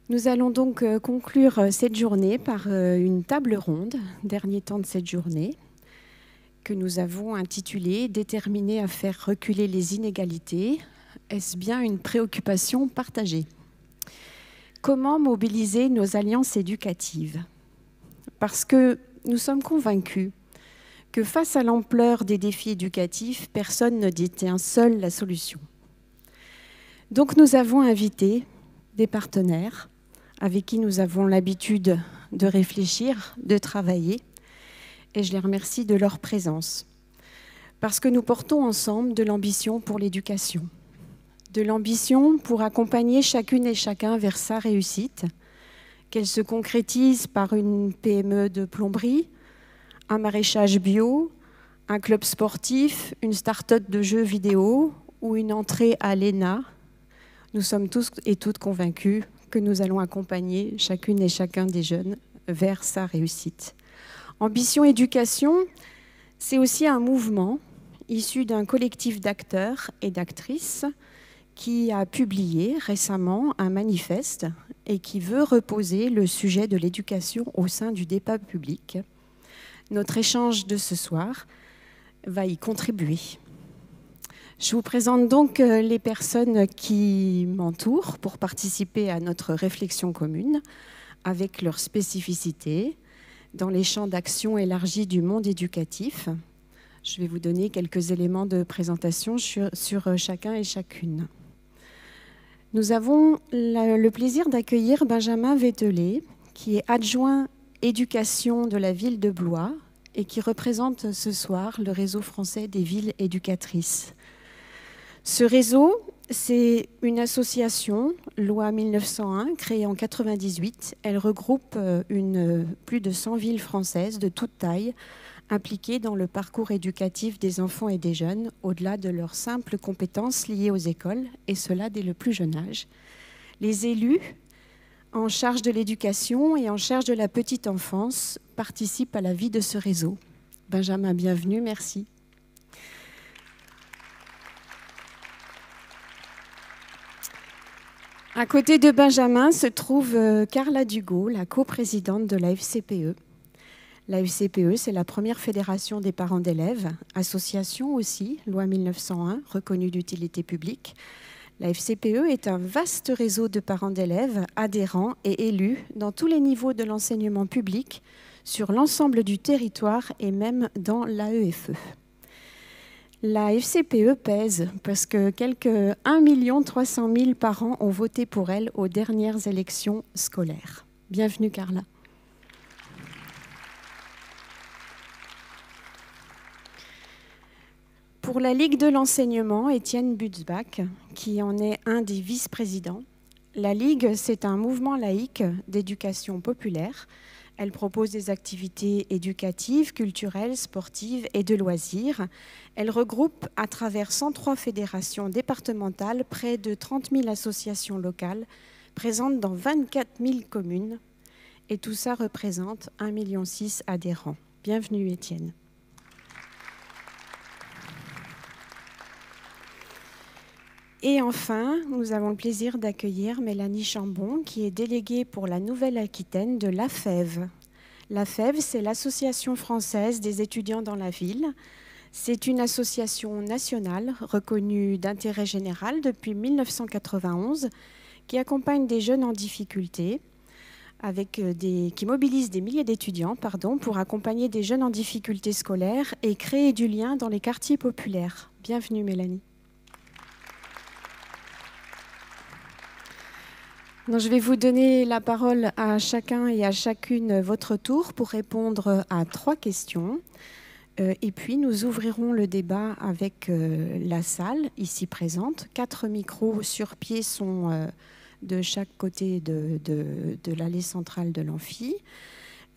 Nous allons donc conclure cette journée par une table ronde, dernier temps de cette journée, que nous avons intitulée « Déterminés à faire reculer les inégalités, est-ce bien une préoccupation partagée ?» Comment mobiliser nos alliances éducatives? Parce que nous sommes convaincus que face à l'ampleur des défis éducatifs, personne ne détient seul la solution. Donc nous avons invité des partenaires avec qui nous avons l'habitude de réfléchir, de travailler, et je les remercie de leur présence. Parce que nous portons ensemble de l'ambition pour l'éducation, de l'ambition pour accompagner chacune et chacun vers sa réussite, qu'elle se concrétise par une PME de plomberie, un maraîchage bio, un club sportif, une start-up de jeux vidéo ou une entrée à l'ENA. Nous sommes tous et toutes convaincus que nous allons accompagner chacune et chacun des jeunes vers sa réussite. Ambition Éducation, c'est aussi un mouvement issu d'un collectif d'acteurs et d'actrices qui a publié récemment un manifeste et qui veut reposer le sujet de l'éducation au sein du débat public. Notre échange de ce soir va y contribuer. Je vous présente donc les personnes qui m'entourent pour participer à notre réflexion commune avec leurs spécificités dans les champs d'action élargis du monde éducatif. Je vais vous donner quelques éléments de présentation sur chacun et chacune. Nous avons le plaisir d'accueillir Benjamin Vettelet, qui est adjoint éducation de la ville de Blois et qui représente ce soir le réseau français des villes éducatrices. Ce réseau, c'est une association, loi 1901, créée en 1998. Elle regroupe plus de 100 villes françaises de toute taille, impliquées dans le parcours éducatif des enfants et des jeunes, au-delà de leurs simples compétences liées aux écoles, et cela dès le plus jeune âge. Les élus, en charge de l'éducation et en charge de la petite enfance, participent à la vie de ce réseau. Benjamin, bienvenue, merci. À côté de Benjamin se trouve Carla Dugault, la coprésidente de la FCPE. La FCPE, c'est la première fédération des parents d'élèves, association aussi, loi 1901, reconnue d'utilité publique. La FCPE est un vaste réseau de parents d'élèves, adhérents et élus dans tous les niveaux de l'enseignement public, sur l'ensemble du territoire et même dans l'AEFE. La FCPE pèse parce que quelques 1 300 000 parents ont voté pour elle aux dernières élections scolaires. Bienvenue Carla. Pour la Ligue de l'enseignement, Étienne Butzbach, qui en est un des vice-présidents. La Ligue, c'est un mouvement laïque d'éducation populaire. Elle propose des activités éducatives, culturelles, sportives et de loisirs. Elle regroupe à travers 103 fédérations départementales près de 30 000 associations locales présentes dans 24 000 communes. Et tout ça représente 1,6 million adhérents. Bienvenue Étienne. Et enfin, nous avons le plaisir d'accueillir Mélanie Chambon, qui est déléguée pour la Nouvelle-Aquitaine de l'AFEV. L'AFEV, c'est l'Association française des étudiants dans la ville. C'est une association nationale reconnue d'intérêt général depuis 1991 qui accompagne des jeunes en difficulté, qui mobilise des milliers d'étudiants pour accompagner des jeunes en difficulté scolaire et créer du lien dans les quartiers populaires. Bienvenue Mélanie. Donc, je vais vous donner la parole à chacun et à chacune votre tour pour répondre à 3 questions. Et puis, nous ouvrirons le débat avec la salle ici présente. 4 micros sur pied sont de chaque côté de l'allée centrale de l'amphi.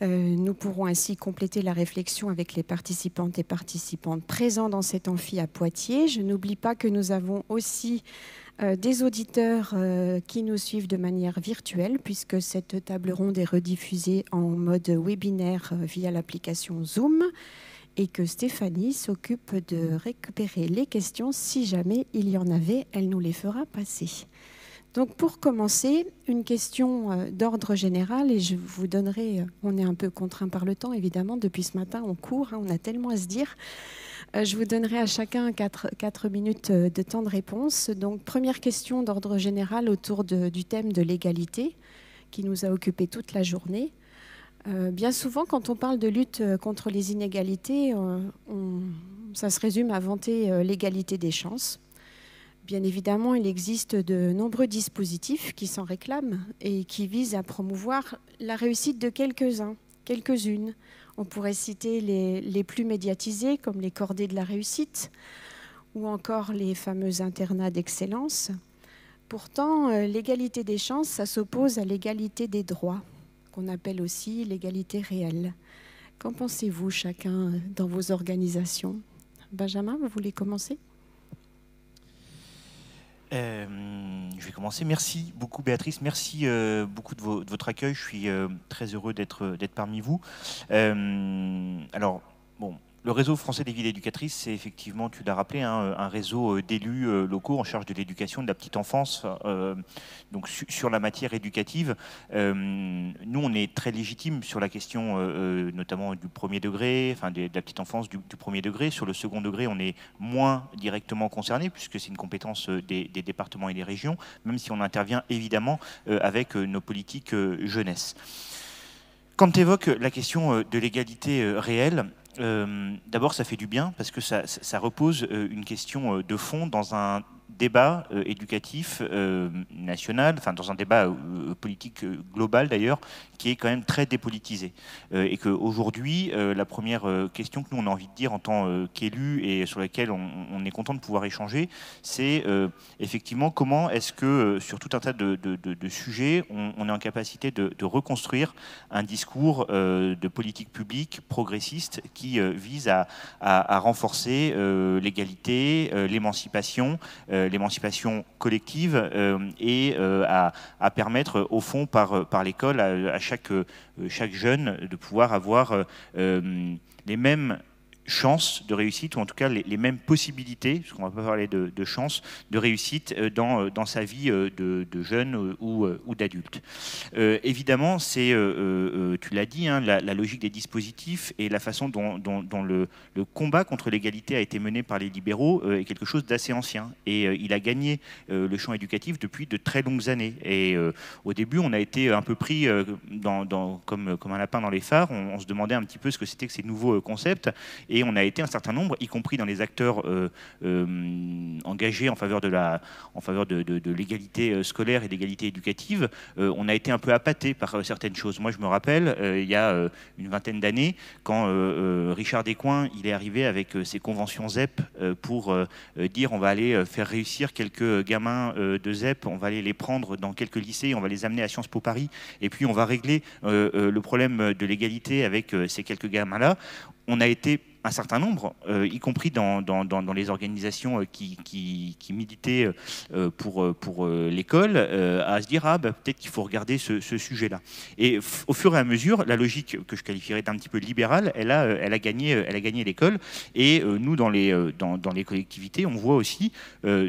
Nous pourrons ainsi compléter la réflexion avec les participantes et participantes présents dans cet amphi à Poitiers. Je n'oublie pas que nous avons aussi des auditeurs qui nous suivent de manière virtuelle, puisque cette table ronde est rediffusée en mode webinaire via l'application Zoom, et que Stéphanie s'occupe de récupérer les questions. Si jamais il y en avait, elle nous les fera passer. Donc pour commencer, une question d'ordre général, et je vous donnerai, on est un peu contraint par le temps évidemment, depuis ce matin on court, on a tellement à se dire. Je vous donnerai à chacun 4 minutes de temps de réponse. Donc première question d'ordre général autour du thème de l'égalité, qui nous a occupé toute la journée. Bien souvent, quand on parle de lutte contre les inégalités, ça se résume à vanter l'égalité des chances. Bien évidemment, il existe de nombreux dispositifs qui s'en réclament et qui visent à promouvoir la réussite de quelques-uns, quelques-unes. On pourrait citer les plus médiatisés, comme les cordées de la réussite, ou encore les fameux internats d'excellence. Pourtant, l'égalité des chances, ça s'oppose à l'égalité des droits, qu'on appelle aussi l'égalité réelle. Qu'en pensez-vous chacun dans vos organisations? Benjamin, vous voulez commencer? Je vais commencer. Merci beaucoup Béatrice, merci beaucoup de votre accueil. Je suis très heureux d'être parmi vous. Alors, bon, le réseau français des villes éducatrices, c'est effectivement, tu l'as rappelé, un réseau d'élus locaux en charge de l'éducation de la petite enfance, donc sur la matière éducative. Nous, on est très légitime sur la question notamment du premier degré, enfin de la petite enfance du premier degré. Sur le second degré, on est moins directement concerné puisque c'est une compétence des départements et des régions, même si on intervient évidemment avec nos politiques jeunesse. Quand tu évoques la question de l'égalité réelle, d'abord, ça fait du bien parce que ça repose une question de fond dans un débat éducatif national, enfin dans un débat politique global d'ailleurs, qui est quand même très dépolitisé. Et qu'aujourd'hui, la première question que nous on a envie de dire en tant qu'élus et sur laquelle on est content de pouvoir échanger, c'est effectivement comment est-ce que sur tout un tas de sujets, on est en capacité de reconstruire un discours de politique publique progressiste qui vise à renforcer l'égalité, l'émancipation collective et à permettre au fond par l'école à chaque jeune de pouvoir avoir les mêmes chances de réussite, ou en tout cas les mêmes possibilités, parce qu'on ne va pas parler de chances, de réussite dans sa vie de jeune ou d'adulte. Évidemment, c'est, tu l'as dit, la logique des dispositifs et la façon dont le combat contre l'égalité a été mené par les libéraux est quelque chose d'assez ancien. Et il a gagné le champ éducatif depuis de très longues années. Et au début, on a été un peu pris comme un lapin dans les phares. On se demandait un petit peu ce que c'était que ces nouveaux concepts. Et on a été un certain nombre, y compris dans les acteurs engagés en faveur de l'égalité scolaire et de l'égalité éducative, on a été un peu appâtés par certaines choses. Moi, je me rappelle, il y a une vingtaine d'années, quand Richard Descoings, il est arrivé avec ses conventions ZEP pour dire on va aller faire réussir quelques gamins de ZEP, on va aller les prendre dans quelques lycées, on va les amener à Sciences Po Paris, et puis on va régler le problème de l'égalité avec ces quelques gamins-là. On a été un certain nombre, y compris dans les organisations qui militaient pour l'école, à se dire peut-être qu'il faut regarder ce sujet-là. Et au fur et à mesure, la logique que je qualifierais d'un petit peu libérale, elle a gagné l'école. Et nous, dans les collectivités, on voit aussi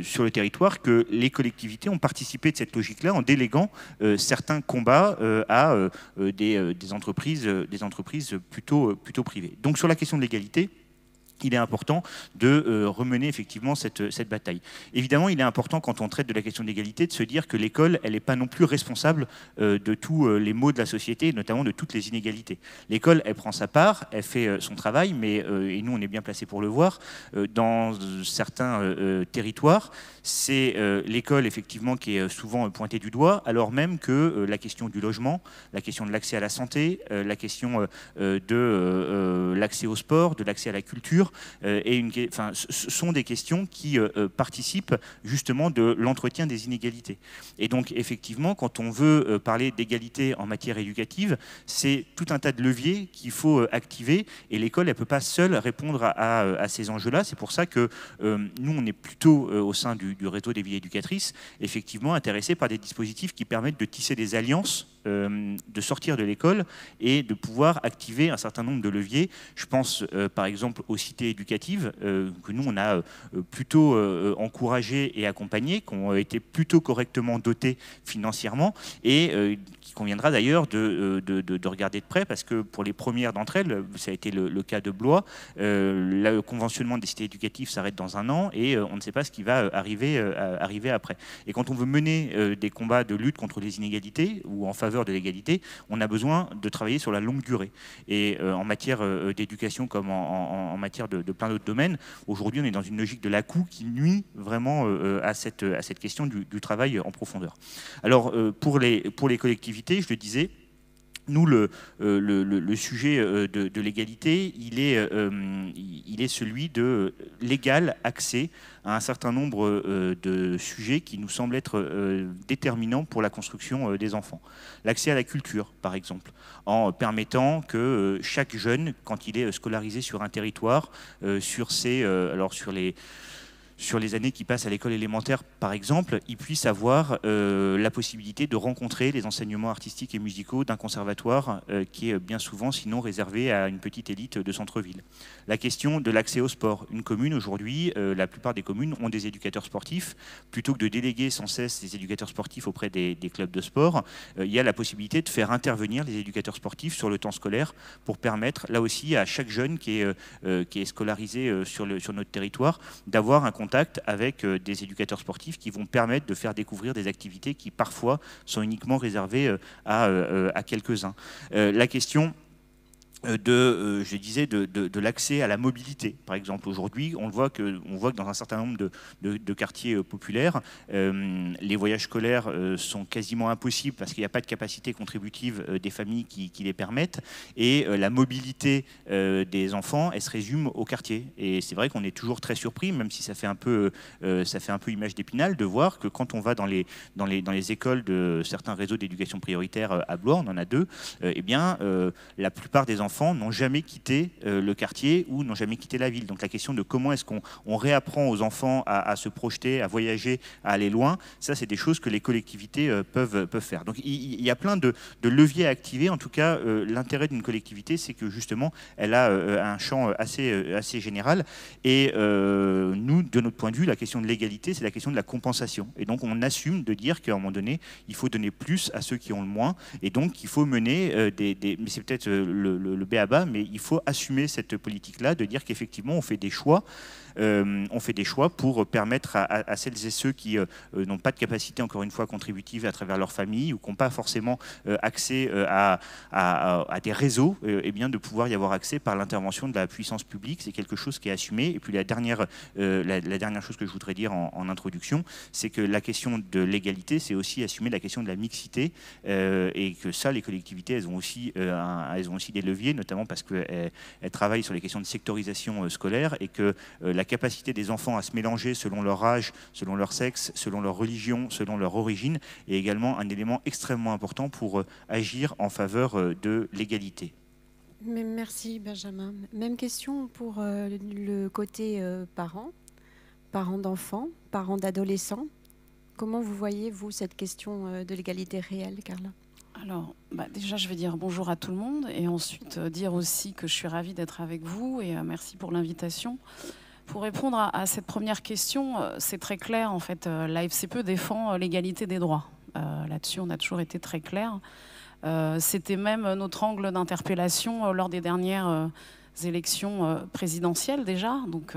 sur le territoire que les collectivités ont participé de cette logique-là en déléguant certains combats à des entreprises plutôt privées. Donc sur la question de l'égalité, il est important de remener effectivement cette bataille. Évidemment, il est important quand on traite de la question de l'égalité de se dire que l'école, elle n'est pas non plus responsable de tous les maux de la société, notamment de toutes les inégalités. L'école, elle prend sa part, elle fait son travail, mais, et nous on est bien placés pour le voir, dans certains territoires, c'est l'école effectivement qui est souvent pointée du doigt, alors même que la question du logement, la question de l'accès à la santé, la question de l'accès au sport, de l'accès à la culture, ce sont des questions qui participent justement de l'entretien des inégalités. Et donc effectivement, quand on veut parler d'égalité en matière éducative, c'est tout un tas de leviers qu'il faut activer, et l'école, elle ne peut pas seule répondre à ces enjeux-là. C'est pour ça que nous, on est plutôt au sein du réseau des villes éducatrices, effectivement intéressés par des dispositifs qui permettent de tisser des alliances de sortir de l'école et de pouvoir activer un certain nombre de leviers. Je pense par exemple aux cités éducatives que nous on a plutôt encouragées et accompagnées, qui ont été plutôt correctement dotées financièrement et qu'il conviendra d'ailleurs de regarder de près, parce que pour les premières d'entre elles, ça a été le cas de Blois, le conventionnement des cités éducatives s'arrête dans 1 an et on ne sait pas ce qui va arriver après. Et quand on veut mener des combats de lutte contre les inégalités ou en faveur de l'égalité, on a besoin de travailler sur la longue durée. Et en matière d'éducation comme en matière de plein d'autres domaines, aujourd'hui on est dans une logique de l'à-coup qui nuit vraiment à cette question du travail en profondeur. Alors pour les collectivités, je le disais, nous, le sujet de l'égalité, il est celui de l'égal accès à un certain nombre de sujets qui nous semblent être déterminants pour la construction des enfants. L'accès à la culture, par exemple, en permettant que chaque jeune, quand il est scolarisé sur un territoire, sur les années qui passent à l'école élémentaire, par exemple, ils puissent avoir la possibilité de rencontrer les enseignements artistiques et musicaux d'un conservatoire qui est bien souvent, sinon, réservé à une petite élite de centre-ville. La question de l'accès au sport. Une commune, aujourd'hui, la plupart des communes ont des éducateurs sportifs. Plutôt que de déléguer sans cesse les éducateurs sportifs auprès des clubs de sport, il y a la possibilité de faire intervenir les éducateurs sportifs sur le temps scolaire pour permettre, là aussi, à chaque jeune qui est scolarisé sur notre territoire, d'avoir un contact avec des éducateurs sportifs qui vont permettre de faire découvrir des activités qui parfois sont uniquement réservées à quelques-uns. La question je disais, de l'accès à la mobilité. Par exemple, aujourd'hui, on voit que dans un certain nombre de quartiers populaires, les voyages scolaires sont quasiment impossibles parce qu'il n'y a pas de capacité contributive des familles qui les permettent. Et la mobilité des enfants, elle se résume au quartier. Et c'est vrai qu'on est toujours très surpris, même si ça fait un peu image d'Épinal, de voir que quand on va dans les écoles de certains réseaux d'éducation prioritaire à Blois, on en a 2, eh bien, la plupart des enfants n'ont jamais quitté le quartier ou n'ont jamais quitté la ville. Donc la question de comment est-ce qu'on réapprend aux enfants à se projeter, à voyager, à aller loin, ça c'est des choses que les collectivités peuvent faire. Donc il y a plein de leviers à activer. En tout cas, l'intérêt d'une collectivité, c'est que justement, elle a un champ assez général. Et nous, de notre point de vue, la question de l'égalité, c'est la question de la compensation. Et donc on assume de dire qu'à un moment donné, il faut donner plus à ceux qui ont le moins. Et donc il faut mener mais c'est peut-être le b.a.-ba, mais il faut assumer cette politique-là, de dire qu'effectivement, on fait des choix pour permettre à celles et ceux qui n'ont pas de capacité, encore une fois, contributive à travers leur famille ou qui n'ont pas forcément accès à des réseaux, eh bien, de pouvoir y avoir accès par l'intervention de la puissance publique. C'est quelque chose qui est assumé. Et puis la dernière chose que je voudrais dire en introduction, c'est que la question de l'égalité, c'est aussi assumer la question de la mixité et que ça, les collectivités, elles ont aussi des leviers, notamment parce qu'elles travaillent sur les questions de sectorisation scolaire et que la capacité des enfants à se mélanger selon leur âge, selon leur sexe, selon leur religion, selon leur origine, est également un élément extrêmement important pour agir en faveur de l'égalité. Merci Benjamin. Même question pour le côté parents d'enfants, parents d'adolescents. Comment vous voyez, vous, cette question de l'égalité réelle, Carla ? Alors, déjà, je vais dire bonjour à tout le monde et ensuite dire aussi que je suis ravie d'être avec vous et merci pour l'invitation. Pour répondre à cette première question, c'est très clair, en fait, la FCPE défend l'égalité des droits. Là-dessus, on a toujours été très clair. C'était même notre angle d'interpellation lors des dernières élections présidentielles déjà. Donc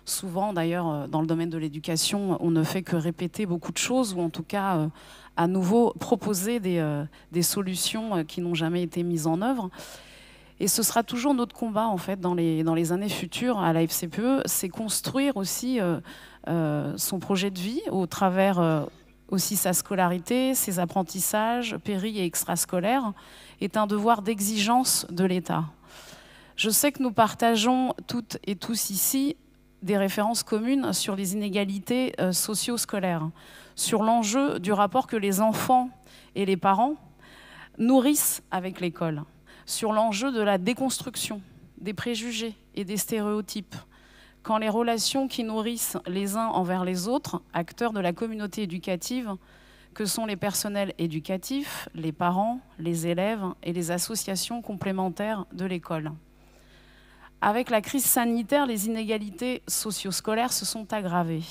souvent, d'ailleurs, dans le domaine de l'éducation, on ne fait que répéter beaucoup de choses ou en tout cas à nouveau proposer des solutions qui n'ont jamais été mises en œuvre. Et ce sera toujours notre combat, en fait, dans les années futures à la FCPE, c'est construire aussi son projet de vie au travers aussi sa scolarité, ses apprentissages péri- et extrascolaires, est un devoir d'exigence de l'État. Je sais que nous partageons toutes et tous ici des références communes sur les inégalités socio-scolaires, sur l'enjeu du rapport que les enfants et les parents nourrissent avec l'école, sur l'enjeu de la déconstruction des préjugés et des stéréotypes, quand les relations qui nourrissent les uns envers les autres, acteurs de la communauté éducative, que sont les personnels éducatifs, les parents, les élèves et les associations complémentaires de l'école. Avec la crise sanitaire, les inégalités socio-scolaires se sont aggravées.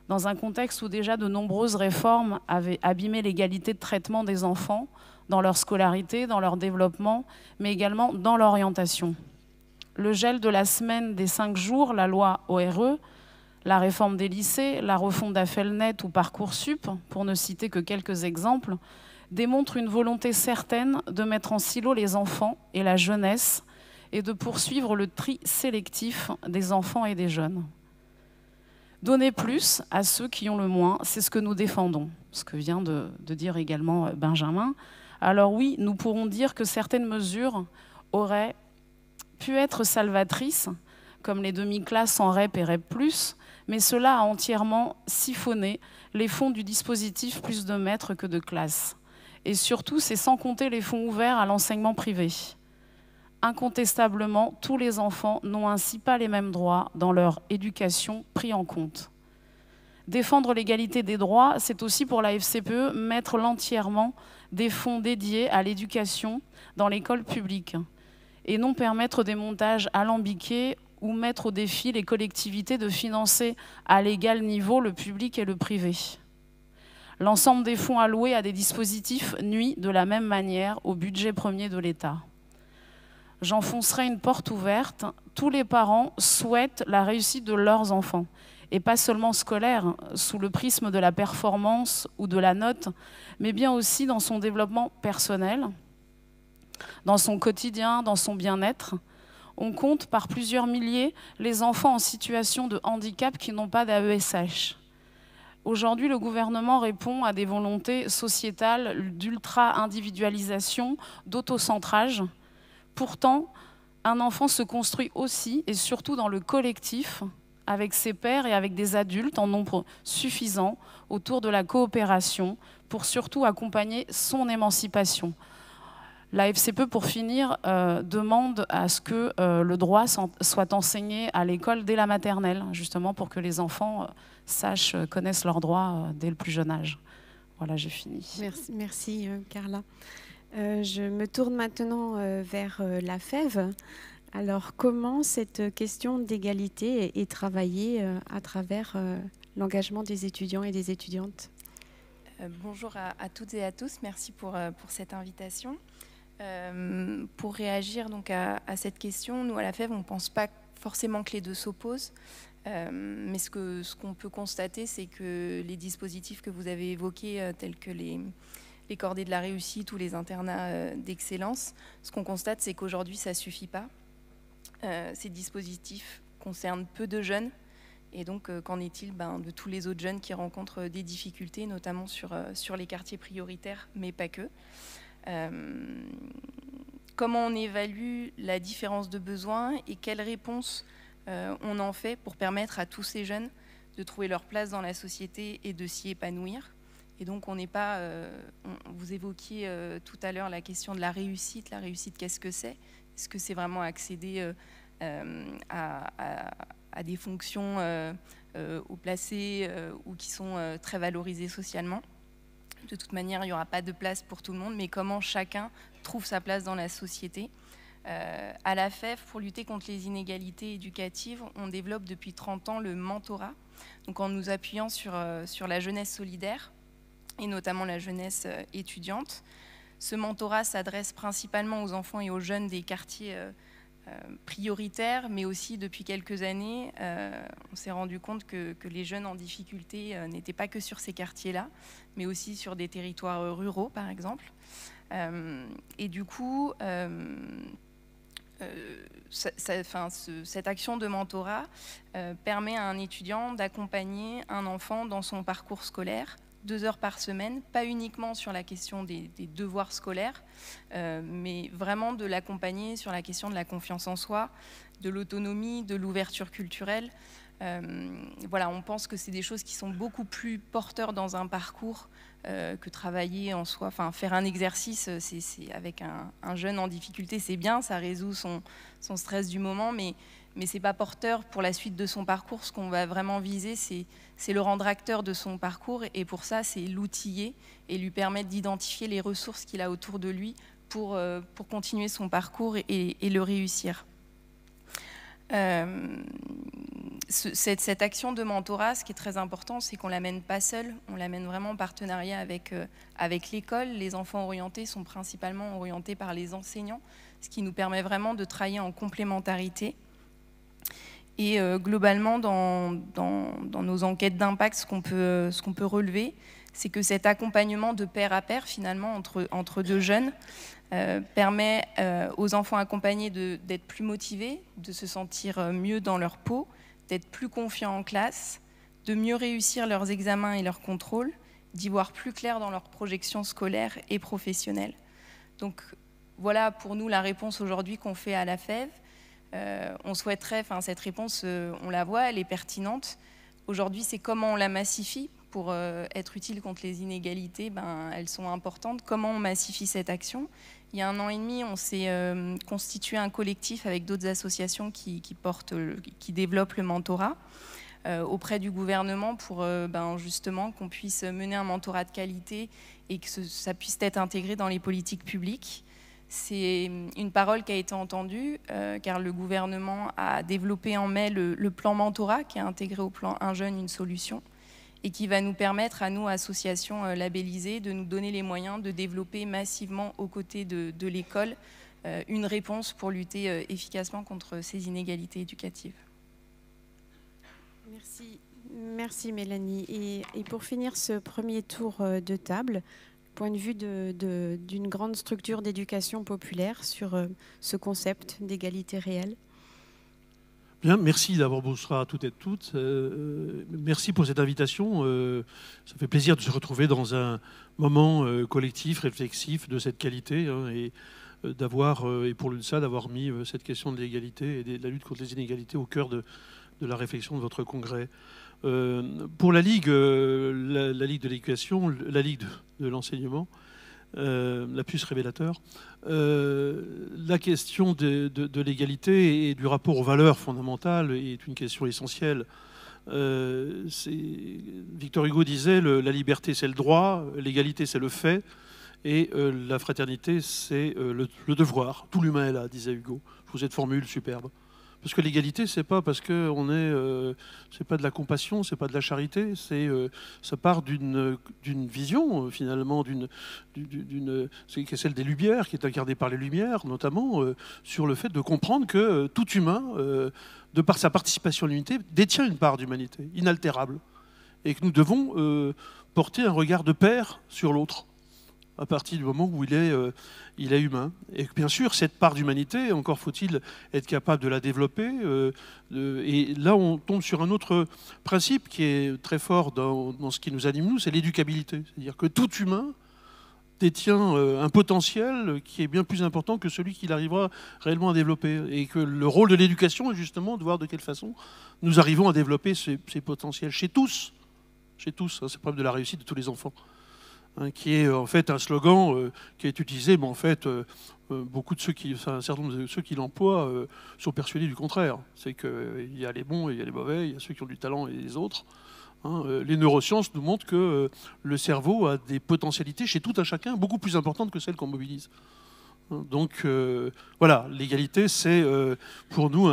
Dans un contexte où déjà de nombreuses réformes avaient abîmé l'égalité de traitement des enfants dans leur scolarité, dans leur développement, mais également dans l'orientation. Le gel de la semaine des 5 jours, la loi ORE, la réforme des lycées, la refonte d'Affelnet ou Parcoursup, pour ne citer que quelques exemples, démontrent une volonté certaine de mettre en silo les enfants et la jeunesse et de poursuivre le tri sélectif des enfants et des jeunes. Donner plus à ceux qui ont le moins, c'est ce que nous défendons, ce que vient de dire également Benjamin. Alors oui, nous pourrons dire que certaines mesures auraient pu être salvatrices, comme les demi-classes en REP et REP+, mais cela a entièrement siphonné les fonds du dispositif plus de maîtres que de classes. Et surtout, c'est sans compter les fonds ouverts à l'enseignement privé. Incontestablement, tous les enfants n'ont ainsi pas les mêmes droits dans leur éducation pris en compte. Défendre l'égalité des droits, c'est aussi pour la FCPE mettre l'entièrement des fonds dédiés à l'éducation dans l'école publique et non permettre des montages alambiqués ou mettre au défi les collectivités de financer à l'égal niveau le public et le privé. L'ensemble des fonds alloués à des dispositifs nuit de la même manière au budget premier de l'État. J'enfoncerai une porte ouverte. Tous les parents souhaitent la réussite de leurs enfants, et pas seulement scolaire, sous le prisme de la performance ou de la note, mais bien aussi dans son développement personnel, dans son quotidien, dans son bien-être. On compte par plusieurs milliers les enfants en situation de handicap qui n'ont pas d'AESH. Aujourd'hui, le gouvernement répond à des volontés sociétales d'ultra-individualisation, d'autocentrage. Pourtant, un enfant se construit aussi et surtout dans le collectif, avec ses pairs et avec des adultes en nombre suffisant autour de la coopération pour surtout accompagner son émancipation. La FCPE, pour finir, demande à ce que le droit soit enseigné à l'école dès la maternelle, justement pour que les enfants connaissent leurs droits dès le plus jeune âge. Voilà, j'ai fini. Merci Carla. Je me tourne maintenant vers la FEV. Alors, comment cette question d'égalité est travaillée à travers l'engagement des étudiants et des étudiantes? Bonjour à toutes et à tous. Merci pour cette invitation. Pour réagir donc à cette question, nous à la FEV, on ne pense pas forcément que les deux s'opposent, mais ce qu'on peut constater, c'est que les dispositifs que vous avez évoqués, tels que les cordées de la réussite ou les internats d'excellence, ce qu'on constate, c'est qu'aujourd'hui, ça ne suffit pas. Ces dispositifs concernent peu de jeunes, et donc qu'en est-il de tous les autres jeunes qui rencontrent des difficultés, notamment sur les quartiers prioritaires, mais pas que. Comment on évalue la différence de besoins et quelles réponses on en fait pour permettre à tous ces jeunes de trouver leur place dans la société et de s'y épanouir. Et donc on n'est pas, vous évoquiez tout à l'heure la question de la réussite. La réussite, qu'est-ce que c'est? Est-ce que c'est vraiment accéder à des fonctions haut placées ou qui sont très valorisées socialement? De toute manière, il n'y aura pas de place pour tout le monde, mais comment chacun trouve sa place dans la société. À la FEV, pour lutter contre les inégalités éducatives, on développe depuis 30 ans le mentorat, donc en nous appuyant sur la jeunesse solidaire, et notamment la jeunesse étudiante. Ce mentorat s'adresse principalement aux enfants et aux jeunes des quartiers prioritaires, mais aussi depuis quelques années, on s'est rendu compte que les jeunes en difficulté n'étaient pas que sur ces quartiers-là, mais aussi sur des territoires ruraux, par exemple. Et du coup, cette action de mentorat permet à un étudiant d'accompagner un enfant dans son parcours scolaire, 2 heures par semaine, pas uniquement sur la question des devoirs scolaires, mais vraiment de l'accompagner sur la question de la confiance en soi, de l'autonomie, de l'ouverture culturelle. Voilà, on pense que c'est des choses qui sont beaucoup plus porteurs dans un parcours que travailler en soi. Enfin, faire un exercice, c'est avec un jeune en difficulté, c'est bien, ça résout son stress du moment, mais mais c'est pas porteur pour la suite de son parcours. Ce qu'on va vraiment viser, c'est le rendre acteur de son parcours, et pour ça, c'est l'outiller et lui permettre d'identifier les ressources qu'il a autour de lui pour continuer son parcours et le réussir. Cette action de mentorat, ce qui est très important, c'est qu'on ne l'amène pas seul, on l'amène vraiment en partenariat avec l'école. Les enfants orientés sont principalement orientés par les enseignants, ce qui nous permet vraiment de travailler en complémentarité. Et globalement, dans nos enquêtes d'impact, ce qu'on peut relever, c'est que cet accompagnement de pair à pair, finalement, entre deux jeunes, permet aux enfants accompagnés d'être plus motivés, de se sentir mieux dans leur peau, d'être plus confiants en classe, de mieux réussir leurs examens et leurs contrôles, d'y voir plus clair dans leurs projections scolaires et professionnelles. Donc voilà pour nous la réponse aujourd'hui qu'on fait à la FEV. On souhaiterait, cette réponse, on la voit, elle est pertinente. Aujourd'hui, c'est comment on la massifie pour être utile contre les inégalités, elles sont importantes. Comment on massifie cette action? Il y a 1 an et demi, on s'est constitué un collectif avec d'autres associations qui développent le mentorat auprès du gouvernement pour justement qu'on puisse mener un mentorat de qualité et que ça puisse être intégré dans les politiques publiques. C'est une parole qui a été entendue car le gouvernement a développé en mai le plan mentorat qui est intégré au plan Un jeune, une solution et qui va nous permettre à nous, associations labellisées, de nous donner les moyens de développer massivement aux côtés de l'école une réponse pour lutter efficacement contre ces inégalités éducatives. Merci Mélanie. Et pour finir ce premier tour de table, point de vue d'une grande structure d'éducation populaire sur ce concept d'égalité réelle. Bien, merci d'abord, bonsoir à toutes et toutes. Merci pour cette invitation. Ça fait plaisir de se retrouver dans un moment collectif, réflexif de cette qualité et d'avoir, et pour l'UNSA, d'avoir mis cette question de l'égalité et de la lutte contre les inégalités au cœur de la réflexion de votre congrès. Pour la Ligue de l'éducation, la Ligue de l'enseignement, la plus révélateur, la question de l'égalité et du rapport aux valeurs fondamentales est une question essentielle. Victor Hugo disait la liberté c'est le droit, l'égalité c'est le fait et la fraternité c'est le devoir. Tout l'humain est là, disait Hugo. Je trouve cette formule superbe. Parce que l'égalité, c'est pas parce que c'est pas de la compassion, c'est pas de la charité, ça part d'une vision finalement, qui est celle des Lumières, qui est incarnée par les Lumières, notamment sur le fait de comprendre que tout humain, de par sa participation à l'unité, détient une part d'humanité inaltérable, et que nous devons porter un regard de pair sur l'autre à partir du moment où il est humain. Et bien sûr, cette part d'humanité, encore faut-il être capable de la développer. Et là, on tombe sur un autre principe qui est très fort dans ce qui nous anime, nous, c'est l'éducabilité. C'est-à-dire que tout humain détient un potentiel qui est bien plus important que celui qu'il arrivera réellement à développer. Et que le rôle de l'éducation est justement de voir de quelle façon nous arrivons à développer ces potentiels chez tous. Chez tous, hein, c'est le problème de la réussite de tous les enfants. Qui est en fait un slogan qui est utilisé, mais en fait, beaucoup de un certain nombre de ceux qui l'emploient sont persuadés du contraire. C'est qu'il y a les bons et il y a les mauvais, il y a ceux qui ont du talent et les autres. Les neurosciences nous montrent que le cerveau a des potentialités chez tout un chacun beaucoup plus importantes que celles qu'on mobilise. Donc voilà, l'égalité, c'est pour nous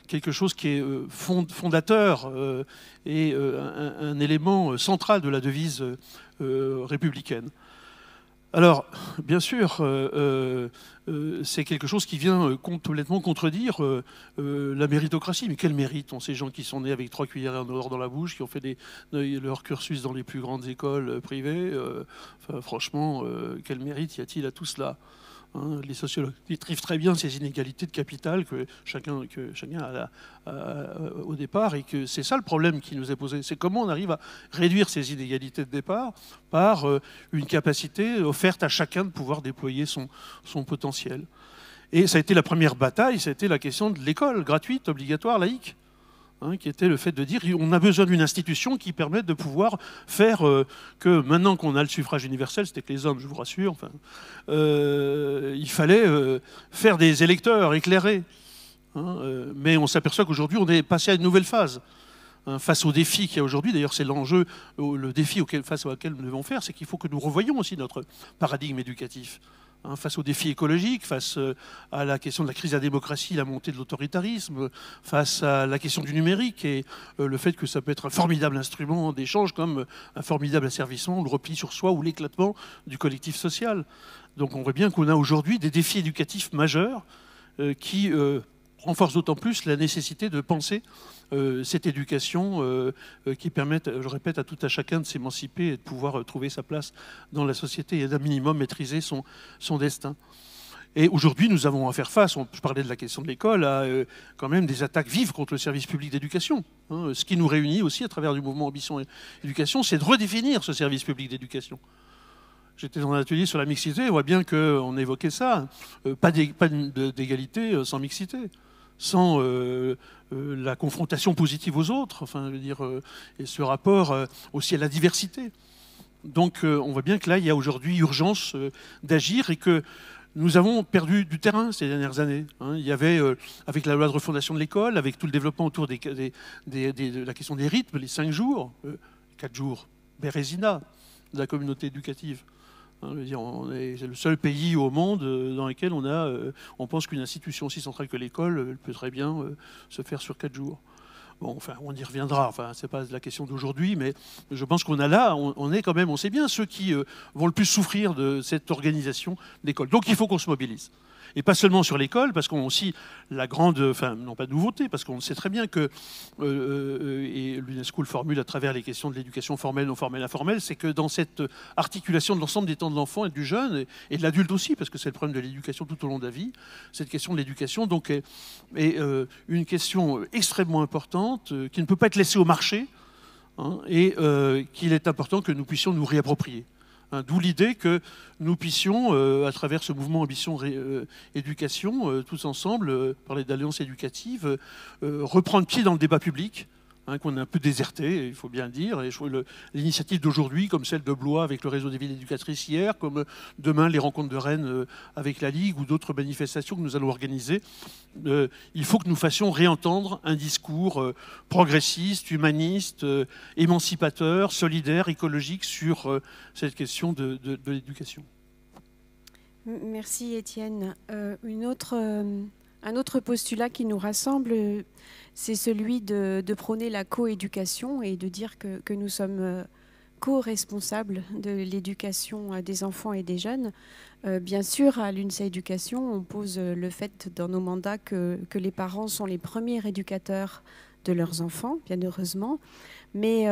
quelque chose qui est fondateur et un élément central de la devise républicaine. Alors, bien sûr, c'est quelque chose qui vient complètement contredire la méritocratie. Mais quel mérite ont ces gens qui sont nés avec 3 cuillères en or dans la bouche, qui ont fait leur cursus dans les plus grandes écoles privées franchement, quel mérite y a-t-il à tout cela? Les sociologues décrivent très bien ces inégalités de capital que chacun a au départ, et que c'est ça le problème qui nous est posé. C'est comment on arrive à réduire ces inégalités de départ par une capacité offerte à chacun de pouvoir déployer son potentiel. Et ça a été la première bataille, ça a été la question de l'école gratuite, obligatoire, laïque. Qui était le fait de dire on a besoin d'une institution qui permette de pouvoir faire que maintenant qu'on a le suffrage universel, c'était que les hommes, je vous rassure, il fallait faire des électeurs éclairés. hein, mais on s'aperçoit qu'aujourd'hui, on est passé à une nouvelle phase. Hein, face aux défis qu'il y a aujourd'hui, d'ailleurs c'est l'enjeu, le défi face auquel nous devons faire, c'est qu'il faut que nous revoyions aussi notre paradigme éducatif. Hein, face aux défis écologiques, face à la question de la crise de la démocratie, la montée de l'autoritarisme, face à la question du numérique et le fait que ça peut être un formidable instrument d'échange comme un formidable asservissement, le repli sur soi ou l'éclatement du collectif social. Donc on voit bien qu'on a aujourd'hui des défis éducatifs majeurs qui renforcent d'autant plus la nécessité de penser cette éducation qui permette, je répète, à tout à chacun de s'émanciper et de pouvoir trouver sa place dans la société et d'un minimum maîtriser son destin. Et aujourd'hui, nous avons à faire face, je parlais de la question de l'école, à quand même des attaques vives contre le service public d'éducation. Hein. Ce qui nous réunit aussi à travers du mouvement Ambition Éducation, c'est de redéfinir ce service public d'éducation. J'étais dans un atelier sur la mixité, on voit bien qu'on évoquait ça. Pas d'égalité sans mixité, sans la confrontation positive aux autres, enfin, je veux dire, et ce rapport aussi à la diversité. Donc on voit bien que là, il y a aujourd'hui urgence d'agir et que nous avons perdu du terrain ces dernières années. Hein. Il y avait, avec la loi de refondation de l'école, avec tout le développement autour de la question des rythmes, les 5 jours, 4 jours, Bérésina, de la communauté éducative. Hein, je veux dire, c'est le seul pays au monde dans lequel on pense qu'une institution aussi centrale que l'école peut très bien se faire sur 4 jours. Bon, enfin, on y reviendra. Enfin, c'est pas la question d'aujourd'hui, mais je pense qu'on a là, on est quand même, on sait bien ceux qui vont le plus souffrir de cette organisation d'école. Donc, il faut qu'on se mobilise. Et pas seulement sur l'école, parce qu'on a aussi la grande, enfin, non pas de nouveauté, parce qu'on sait très bien que, et l'UNESCO le formule à travers les questions de l'éducation formelle, non formelle, informelle, c'est que dans cette articulation de l'ensemble des temps de l'enfant et du jeune, et de l'adulte aussi, parce que c'est le problème de l'éducation tout au long de la vie, cette question de l'éducation donc, est une question extrêmement importante, qui ne peut pas être laissée au marché, hein, et qu'il est important que nous puissions nous réapproprier. D'où l'idée que nous puissions, à travers ce mouvement Ambition Éducation, tous ensemble, parler d'alliance éducative, reprendre pied dans le débat public, hein, qu'on a un peu déserté, il faut bien le dire. Et l'initiative d'aujourd'hui, comme celle de Blois avec le réseau des villes éducatrices hier, comme demain les rencontres de Rennes avec la Ligue ou d'autres manifestations que nous allons organiser, il faut que nous fassions réentendre un discours progressiste, humaniste, émancipateur, solidaire, écologique sur cette question de l'éducation. Merci Étienne. Un autre postulat qui nous rassemble, c'est celui de prôner la coéducation et de dire que nous sommes co-responsables de l'éducation des enfants et des jeunes. Bien sûr, à l'UNSA Éducation, on pose le fait dans nos mandats que les parents sont les premiers éducateurs de leurs enfants, bien heureusement. Mais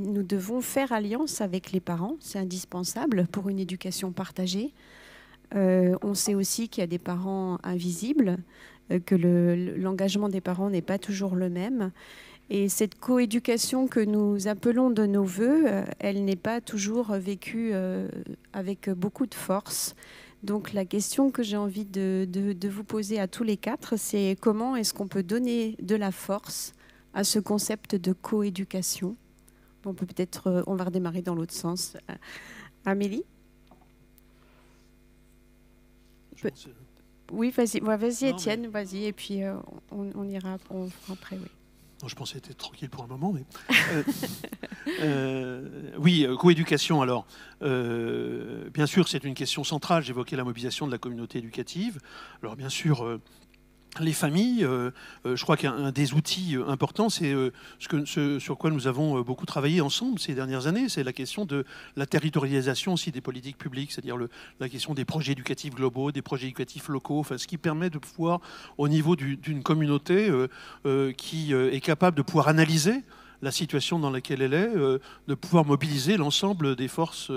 nous devons faire alliance avec les parents, c'est indispensable pour une éducation partagée. On sait aussi qu'il y a des parents invisibles, que l'engagement des parents n'est pas toujours le même. Et cette coéducation que nous appelons de nos voeux, elle n'est pas toujours vécue avec beaucoup de force. Donc la question que j'ai envie de vous poser à tous les quatre, c'est comment est-ce qu'on peut donner de la force à ce concept de coéducation? On peut peut-être, on va redémarrer dans l'autre sens. Amélie? Oui, vas-y, vas-y Étienne, vas-y, et puis on ira après, oui. Non, je pensais être tranquille pour un moment, mais... oui, coéducation, alors. Bien sûr, c'est une question centrale. J'évoquais la mobilisation de la communauté éducative. Alors, bien sûr... les familles, je crois qu'un des outils importants, c'est ce sur quoi nous avons beaucoup travaillé ensemble ces dernières années, c'est la question de la territorialisation aussi des politiques publiques, c'est-à-dire la question des projets éducatifs globaux, des projets éducatifs locaux, enfin, ce qui permet de pouvoir, au niveau d'une communauté qui est capable de pouvoir analyser la situation dans laquelle elle est, de pouvoir mobiliser l'ensemble des forces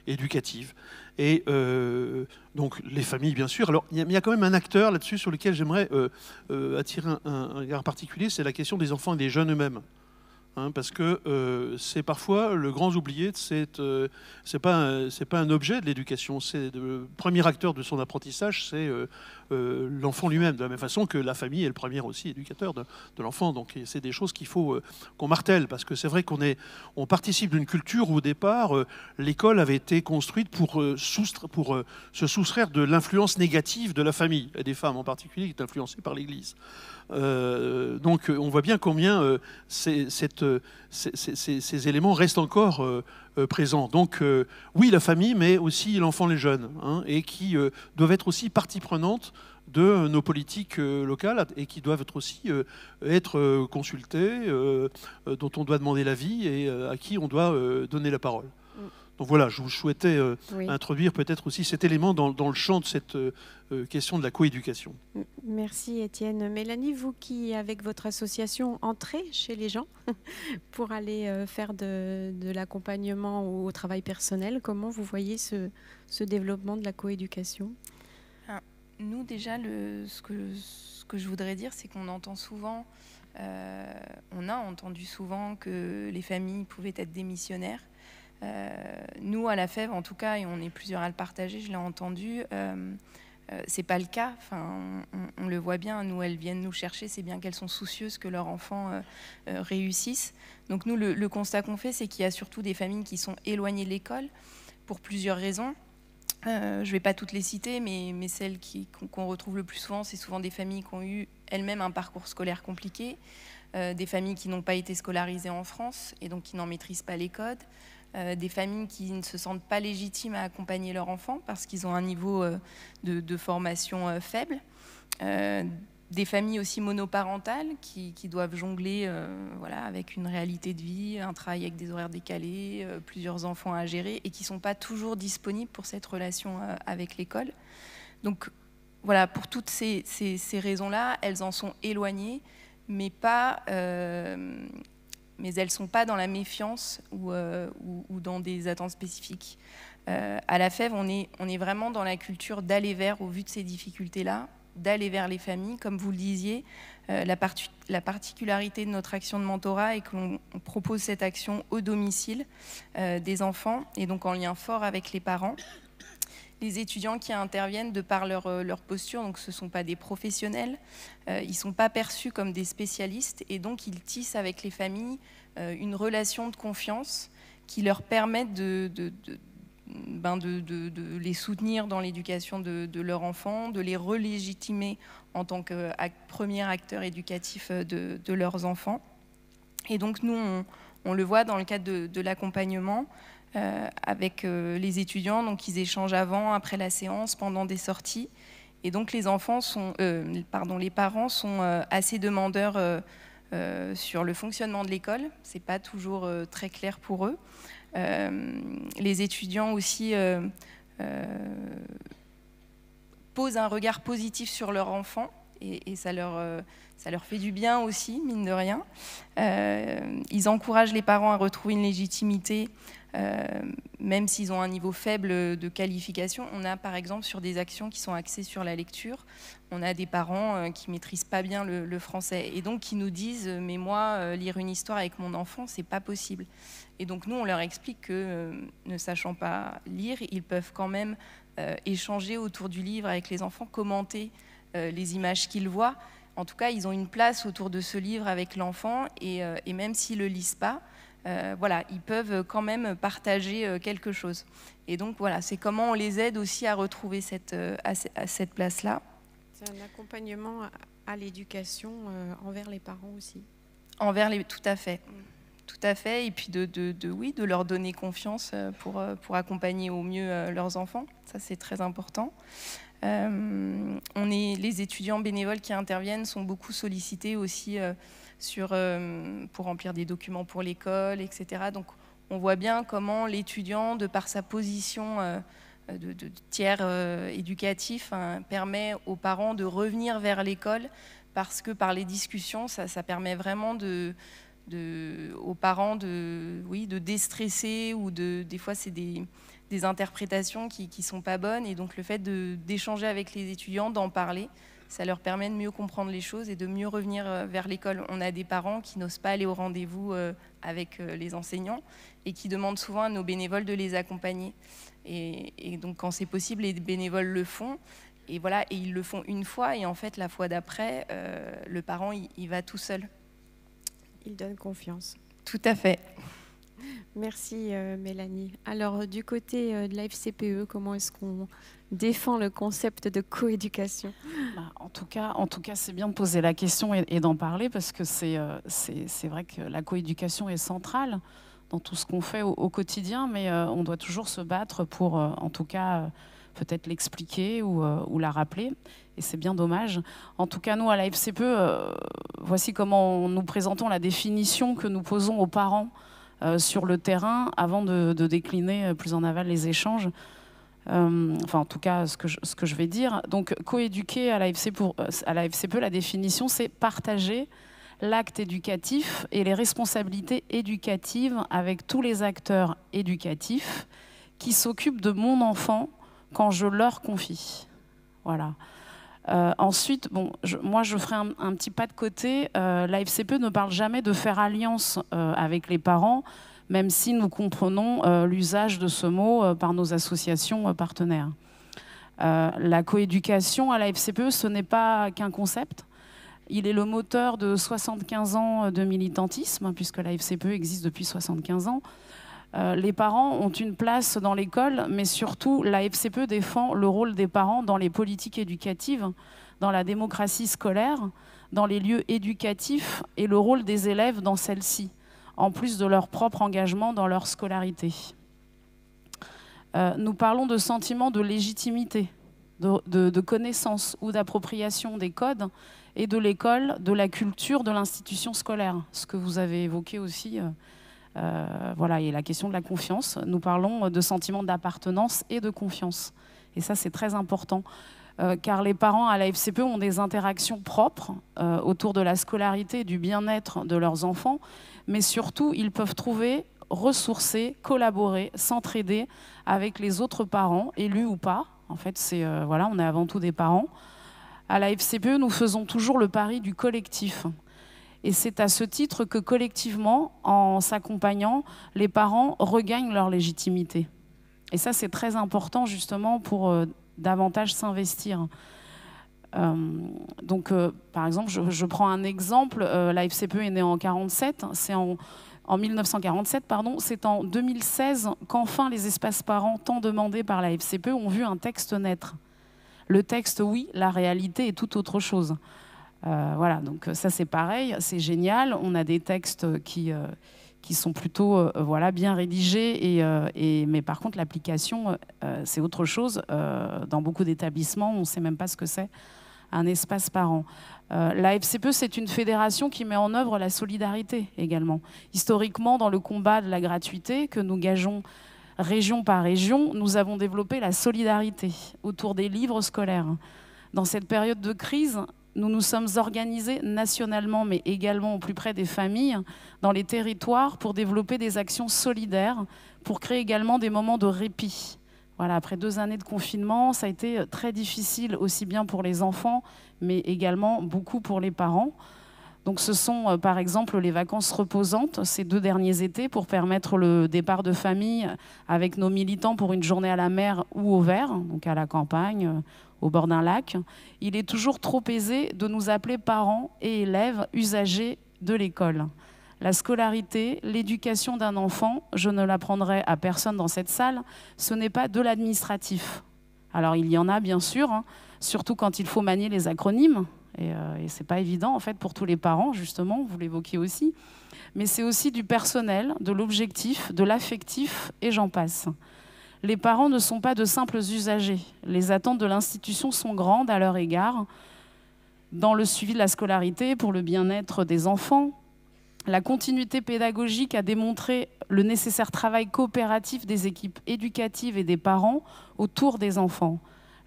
éducatives. Et donc les familles, bien sûr. Alors il y a quand même un acteur là-dessus sur lequel j'aimerais attirer un regard particulier, c'est la question des enfants et des jeunes eux-mêmes. hein, parce que c'est parfois le grand oublié. C'est pas un objet de l'éducation. C'est le premier acteur de son apprentissage, c'est l'enfant lui-même, de la même façon que la famille est le premier aussi éducateur de l'enfant. Donc c'est des choses qu'il faut qu'on martèle, parce que c'est vrai on participe d'une culture où au départ l'école avait été construite pour se soustraire de l'influence négative de la famille, et des femmes en particulier, qui est influencée par l'Église. Donc on voit bien combien ces éléments restent encore présents. Donc oui, la famille, mais aussi l'enfant, les jeunes, hein, et qui doivent être aussi partie prenante de nos politiques locales, et qui doivent être aussi être consultés, dont on doit demander l'avis, et à qui on doit donner la parole. Donc voilà, je souhaitais introduire peut-être aussi cet élément dans le champ de cette question de la coéducation. Merci Étienne. Mélanie, vous qui, avec votre association, entrez chez les gens pour aller faire de l'accompagnement au travail personnel, comment vous voyez ce développement de la coéducation ? Nous, déjà, ce que je voudrais dire, c'est qu'on entend souvent, on a entendu souvent que les familles pouvaient être démissionnaires. Nous, à la Fève, en tout cas, et on est plusieurs à le partager, je l'ai entendu, c'est pas le cas. Enfin, on le voit bien. Nous, elles viennent nous chercher, c'est bien qu'elles sont soucieuses que leurs enfants réussissent. Donc nous, le constat qu'on fait, c'est qu'il y a surtout des familles qui sont éloignées de l'école pour plusieurs raisons. Je ne vais pas toutes les citer, mais celles qu'on retrouve le plus souvent, c'est souvent des familles qui ont eu elles-mêmes un parcours scolaire compliqué, des familles qui n'ont pas été scolarisées en France et donc qui n'en maîtrisent pas les codes, des familles qui ne se sentent pas légitimes à accompagner leurs enfants parce qu'ils ont un niveau de formation faible, des familles aussi monoparentales qui doivent jongler voilà, avec une réalité de vie, un travail avec des horaires décalés, plusieurs enfants à gérer et qui ne sont pas toujours disponibles pour cette relation avec l'école. Donc voilà, pour toutes ces raisons-là, elles en sont éloignées, mais elles ne sont pas dans la méfiance ou dans des attentes spécifiques. À la Fève, on est vraiment dans la culture d'aller vers, au vu de ces difficultés-là, d'aller vers les familles. Comme vous le disiez, la particularité de notre action de mentorat est qu'on propose cette action au domicile des enfants et donc en lien fort avec les parents. Les étudiants qui interviennent de par leur posture, donc ce ne sont pas des professionnels, ils ne sont pas perçus comme des spécialistes et donc ils tissent avec les familles une relation de confiance qui leur permet de les soutenir dans l'éducation de leurs enfants, de les relégitimer en tant que premier acteur éducatif de leurs enfants. Et donc nous, on le voit dans le cadre de l'accompagnement avec les étudiants, donc ils échangent avant, après la séance, pendant des sorties. Et donc les parents sont assez demandeurs sur le fonctionnement de l'école. C'est pas toujours très clair pour eux. Les étudiants aussi posent un regard positif sur leur enfant et ça leur fait du bien aussi, mine de rien. Ils encouragent les parents à retrouver une légitimité, même s'ils ont un niveau faible de qualification. On a par exemple sur des actions qui sont axées sur la lecture, on a des parents qui ne maîtrisent pas bien le français et donc qui nous disent « mais moi, lire une histoire avec mon enfant, c'est pas possible ». Et donc nous, on leur explique que, ne sachant pas lire, ils peuvent quand même échanger autour du livre avec les enfants, commenter les images qu'ils voient. En tout cas, ils ont une place autour de ce livre avec l'enfant et même s'ils ne le lisent pas, voilà, ils peuvent quand même partager quelque chose. Et donc voilà, c'est comment on les aide aussi à retrouver cette place-là. C'est un accompagnement à l'éducation envers les parents aussi. Tout à fait. Tout à fait, et puis de leur donner confiance pour accompagner au mieux leurs enfants. Ça, c'est très important. Les étudiants bénévoles qui interviennent sont beaucoup sollicités aussi pour remplir des documents pour l'école, etc. Donc, on voit bien comment l'étudiant, de par sa position de tiers éducatif, permet aux parents de revenir vers l'école parce que par les discussions, ça permet vraiment aux parents de déstresser ou des fois c'est des interprétations qui sont pas bonnes et donc le fait d'échanger avec les étudiants, d'en parler, ça leur permet de mieux comprendre les choses et de mieux revenir vers l'école. On a des parents qui n'osent pas aller au rendez-vous avec les enseignants et qui demandent souvent à nos bénévoles de les accompagner. Et donc quand c'est possible, les bénévoles le font. Et voilà, et ils le font une fois, et en fait, la fois d'après, le parent, il va tout seul. Il donne confiance. Tout à fait. Merci Mélanie. Alors du côté de la FCPE, comment est-ce qu'on défend le concept de coéducation? En tout cas, c'est bien de poser la question et d'en parler, parce que c'est vrai que la coéducation est centrale dans tout ce qu'on fait au quotidien, mais on doit toujours se battre pour, en tout cas, peut-être l'expliquer ou la rappeler, et c'est bien dommage. En tout cas, nous, à la FCPE, voici comment nous présentons la définition que nous posons aux parents sur le terrain avant de décliner plus en aval les échanges. Enfin, en tout cas, ce que je vais dire. Donc, coéduquer à la FCPE, la définition, c'est partager l'acte éducatif et les responsabilités éducatives avec tous les acteurs éducatifs qui s'occupent de mon enfant quand je leur confie. Voilà. Ensuite, bon, moi, je ferai un petit pas de côté. La FCPE ne parle jamais de faire alliance avec les parents, même si nous comprenons l'usage de ce mot par nos associations partenaires. La coéducation à la FCPE, ce n'est pas qu'un concept. Il est le moteur de 75 ans de militantisme, puisque la FCPE existe depuis 75 ans. Les parents ont une place dans l'école, mais surtout, la FCPE défend le rôle des parents dans les politiques éducatives, dans la démocratie scolaire, dans les lieux éducatifs et le rôle des élèves dans celle-ci, en plus de leur propre engagement dans leur scolarité. Nous parlons de sentiment de légitimité, de connaissance ou d'appropriation des codes et de l'école, de la culture, de l'institution scolaire, ce que vous avez évoqué aussi. Voilà, et la question de la confiance. Nous parlons de sentiment d'appartenance et de confiance. Et ça, c'est très important, car les parents à la FCPE ont des interactions propres autour de la scolarité et du bien-être de leurs enfants, mais surtout, ils peuvent trouver, ressourcer, collaborer, s'entraider avec les autres parents, élus ou pas. En fait, voilà, on est avant tout des parents. À la FCPE, nous faisons toujours le pari du collectif. Et c'est à ce titre que collectivement, en s'accompagnant, les parents regagnent leur légitimité. Et ça, c'est très important justement pour davantage s'investir. Donc, par exemple, je prends un exemple. La FCPE est née en 1947. C'est en 1947, pardon. C'est en 2016 qu'enfin les espaces parents tant demandés par la FCPE ont vu un texte naître. Le texte, oui, la réalité est tout autre chose. Voilà, donc ça c'est pareil, c'est génial. On a des textes qui sont plutôt voilà, bien rédigés, mais par contre l'application c'est autre chose. Dans beaucoup d'établissements, on ne sait même pas ce que c'est un espace parent. La FCPE, c'est une fédération qui met en œuvre la solidarité également. Historiquement, dans le combat de la gratuité que nous gageons région par région, nous avons développé la solidarité autour des livres scolaires. Dans cette période de crise, nous nous sommes organisés nationalement, mais également au plus près des familles, dans les territoires, pour développer des actions solidaires, pour créer également des moments de répit. Voilà, après 2 années de confinement, ça a été très difficile, aussi bien pour les enfants, mais également beaucoup pour les parents. Donc ce sont par exemple les vacances reposantes, ces 2 derniers étés, pour permettre le départ de famille avec nos militants pour une journée à la mer ou au vert, donc à la campagne, au bord d'un lac. Il est toujours trop aisé de nous appeler parents et élèves usagers de l'école. La scolarité, l'éducation d'un enfant, je ne l'apprendrai à personne dans cette salle, ce n'est pas de l'administratif. Alors il y en a bien sûr, hein, surtout quand il faut manier les acronymes, et ce n'est pas évident en fait pour tous les parents, justement, vous l'évoquiez aussi, mais c'est aussi du personnel, de l'objectif, de l'affectif, et j'en passe. Les parents ne sont pas de simples usagers. Les attentes de l'institution sont grandes à leur égard, dans le suivi de la scolarité, pour le bien-être des enfants. La continuité pédagogique a démontré le nécessaire travail coopératif des équipes éducatives et des parents autour des enfants.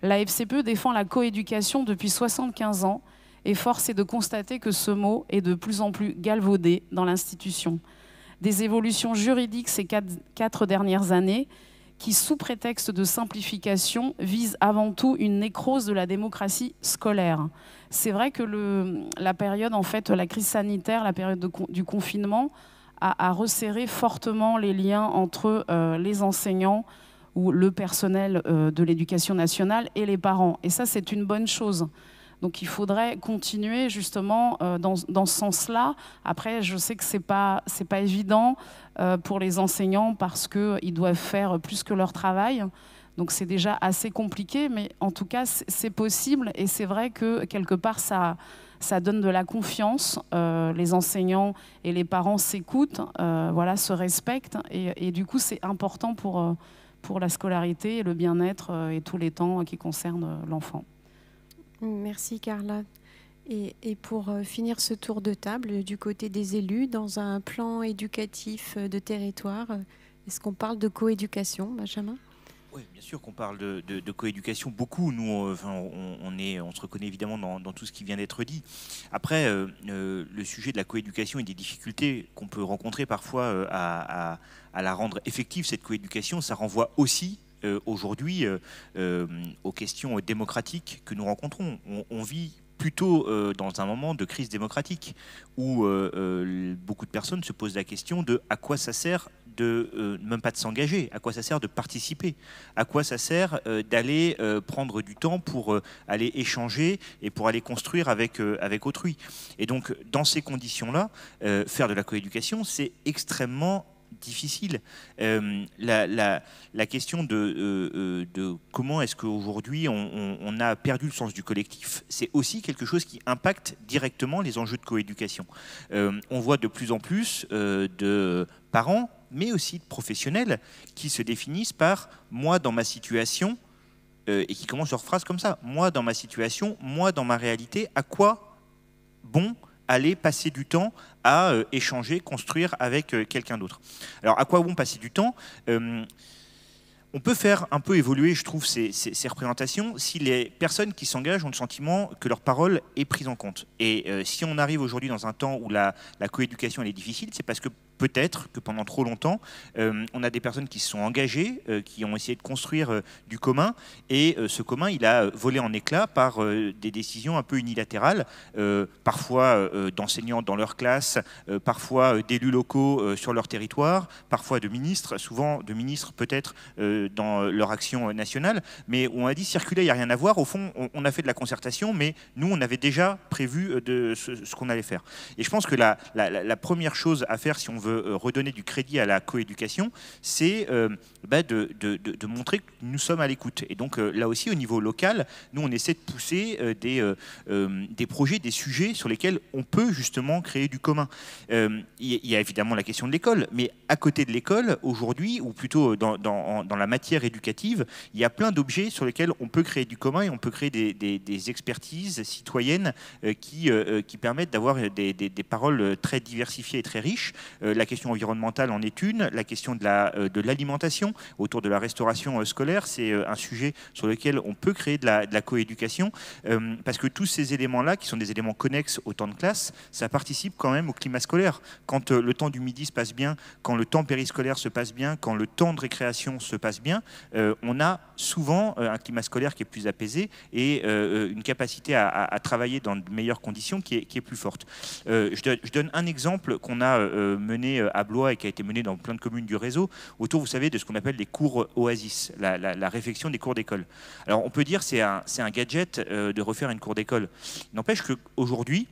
La FCPE défend la coéducation depuis 75 ans, et force est de constater que ce mot est de plus en plus galvaudé dans l'institution. Des évolutions juridiques ces 4 dernières années qui, sous prétexte de simplification, vise avant tout une nécrose de la démocratie scolaire. C'est vrai que la période, en fait, la crise sanitaire, la période du confinement, a resserré fortement les liens entre les enseignants ou le personnel de l'éducation nationale et les parents. Et ça, c'est une bonne chose. Donc il faudrait continuer justement dans ce sens-là. Après, je sais que c'est pas évident pour les enseignants parce qu'ils doivent faire plus que leur travail. Donc c'est déjà assez compliqué, mais en tout cas, c'est possible. Et c'est vrai que quelque part, ça donne de la confiance. Les enseignants et les parents s'écoutent, voilà, se respectent. Et du coup, c'est important pour la scolarité et le bien-être et tous les temps qui concernent l'enfant. Merci Carla. Et pour finir ce tour de table, du côté des élus, dans un plan éducatif de territoire, est-ce qu'on parle de coéducation, Benjamin ? Oui, bien sûr qu'on parle de coéducation beaucoup. Nous, on se reconnaît évidemment dans tout ce qui vient d'être dit. Après, le sujet de la coéducation et des difficultés qu'on peut rencontrer parfois à la rendre effective, cette coéducation, ça renvoie aussi aujourd'hui aux questions démocratiques que nous rencontrons. On vit plutôt dans un moment de crise démocratique où beaucoup de personnes se posent la question de à quoi ça sert même pas de s'engager, à quoi ça sert de participer, à quoi ça sert d'aller prendre du temps pour aller échanger et pour aller construire avec autrui. Et donc, dans ces conditions-là, faire de la coéducation, c'est extrêmement difficile. La question de comment est-ce qu'aujourd'hui on a perdu le sens du collectif, c'est aussi quelque chose qui impacte directement les enjeux de coéducation. On voit de plus en plus de parents, mais aussi de professionnels qui se définissent par « moi dans ma situation » et qui commencent leur phrase comme ça. « Moi dans ma situation, moi dans ma réalité, à quoi bon aller passer du temps à échanger, construire avec quelqu'un d'autre ?» Alors, à quoi bon passer du temps ? On peut faire un peu évoluer, je trouve, ces représentations si les personnes qui s'engagent ont le sentiment que leur parole est prise en compte. Et si on arrive aujourd'hui dans un temps où la coéducation elle est difficile, c'est parce que peut-être que pendant trop longtemps, on a des personnes qui se sont engagées, qui ont essayé de construire du commun, et ce commun, il a volé en éclats par des décisions un peu unilatérales, parfois d'enseignants dans leur classe, parfois d'élus locaux sur leur territoire, parfois de ministres, souvent de ministres peut-être dans leur action nationale, mais on a dit circuler, il n'y a rien à voir. Au fond, on a fait de la concertation, mais nous, on avait déjà prévu de ce qu'on allait faire. Et je pense que la première chose à faire si on veut redonner du crédit à la coéducation, c'est de montrer que nous sommes à l'écoute. Et donc là aussi, au niveau local, nous, on essaie de pousser des projets, des sujets sur lesquels on peut justement créer du commun. Il y a évidemment la question de l'école, mais à côté de l'école, aujourd'hui, ou plutôt dans la matière éducative, il y a plein d'objets sur lesquels on peut créer du commun et on peut créer des expertises citoyennes qui permettent d'avoir des paroles très diversifiées et très riches. La question environnementale en est une, la question de l'alimentation autour de la restauration scolaire, c'est un sujet sur lequel on peut créer de la coéducation, parce que tous ces éléments-là, qui sont des éléments connexes au temps de classe, ça participe quand même au climat scolaire. Quand le temps du midi se passe bien, quand le temps périscolaire se passe bien, quand le temps de récréation se passe bien, on a souvent un climat scolaire qui est plus apaisé et une capacité à travailler dans de meilleures conditions qui est plus forte. Je donne un exemple qu'on a mené à Blois et qui a été mené dans plein de communes du réseau, autour, vous savez, de ce qu'on appelle les cours Oasis, la réflexion des cours d'école. Alors on peut dire c'est un gadget de refaire une cour d'école. N'empêche qu'aujourd'hui,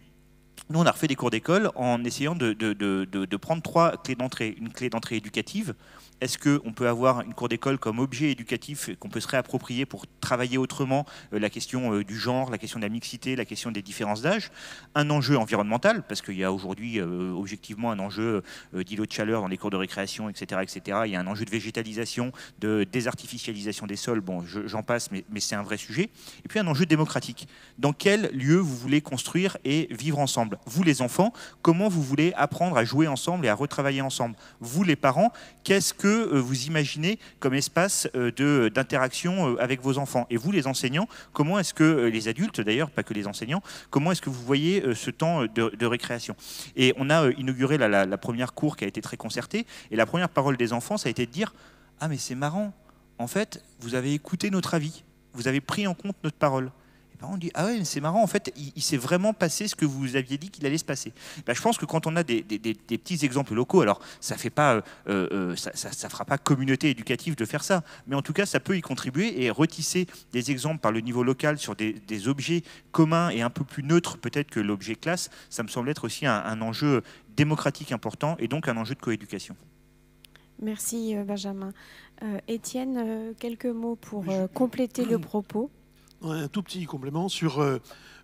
nous, on a refait des cours d'école en essayant de prendre 3 clés d'entrée. Une clé d'entrée éducative. Est-ce qu'on peut avoir une cour d'école comme objet éducatif qu'on peut se réapproprier pour travailler autrement la question du genre, la question de la mixité, la question des différences d'âge? Un enjeu environnemental, parce qu'il y a aujourd'hui objectivement un enjeu d'îlots de chaleur dans les cours de récréation, etc., etc. Il y a un enjeu de végétalisation, de désartificialisation des sols, bon, j'en passe, mais c'est un vrai sujet. Et puis un enjeu démocratique. Dans quel lieu vous voulez construire et vivre ensemble? Vous, les enfants, comment vous voulez apprendre à jouer ensemble et à retravailler ensemble? Vous, les parents, qu'est-ce que vous imaginez comme espace d'interaction avec vos enfants? Et vous, les enseignants, comment est-ce que, les adultes d'ailleurs, pas que les enseignants, comment est-ce que vous voyez ce temps de récréation? Et on a inauguré la première cour qui a été très concertée, et la première parole des enfants, ça a été de dire « Ah mais c'est marrant, en fait, vous avez écouté notre avis, vous avez pris en compte notre parole. On dit, ah ouais, c'est marrant, en fait, il s'est vraiment passé ce que vous aviez dit qu'il allait se passer. Ben, je pense que quand on a des petits exemples locaux, alors ça fait pas, ça fera pas communauté éducative de faire ça, mais en tout cas, ça peut y contribuer et retisser des exemples par le niveau local sur des objets communs et un peu plus neutres peut-être que l'objet classe, ça me semble être aussi un enjeu démocratique important et donc un enjeu de coéducation. Merci Benjamin. Étienne, quelques mots pour compléter le propos. Un tout petit complément sur,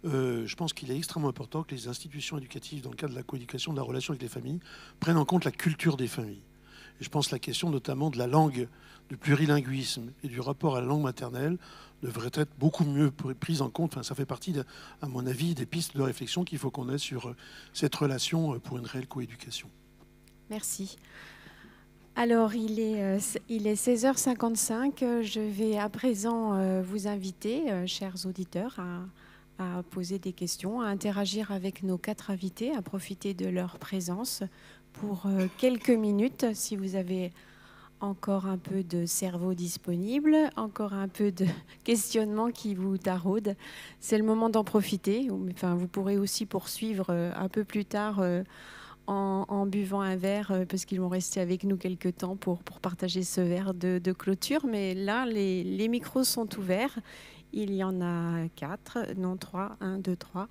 je pense qu'il est extrêmement important que les institutions éducatives, dans le cadre de la coéducation, de la relation avec les familles, prennent en compte la culture des familles. Et je pense que la question notamment de la langue, du plurilinguisme et du rapport à la langue maternelle devrait être beaucoup mieux prise en compte. Enfin, ça fait partie, à mon avis, des pistes de réflexion qu'il faut qu'on ait sur cette relation pour une réelle coéducation. Merci. Alors, il est 16h55. Je vais à présent vous inviter, chers auditeurs, à poser des questions, à interagir avec nos 4 invités, à profiter de leur présence pour quelques minutes. Si vous avez encore un peu de cerveau disponible, encore un peu de questionnement qui vous taraude, c'est le moment d'en profiter. Enfin, vous pourrez aussi poursuivre un peu plus tard en buvant un verre, parce qu'ils vont rester avec nous quelques temps pour partager ce verre de clôture. Mais là, les micros sont ouverts. Il y en a 4, non 3, 1, 2, 3.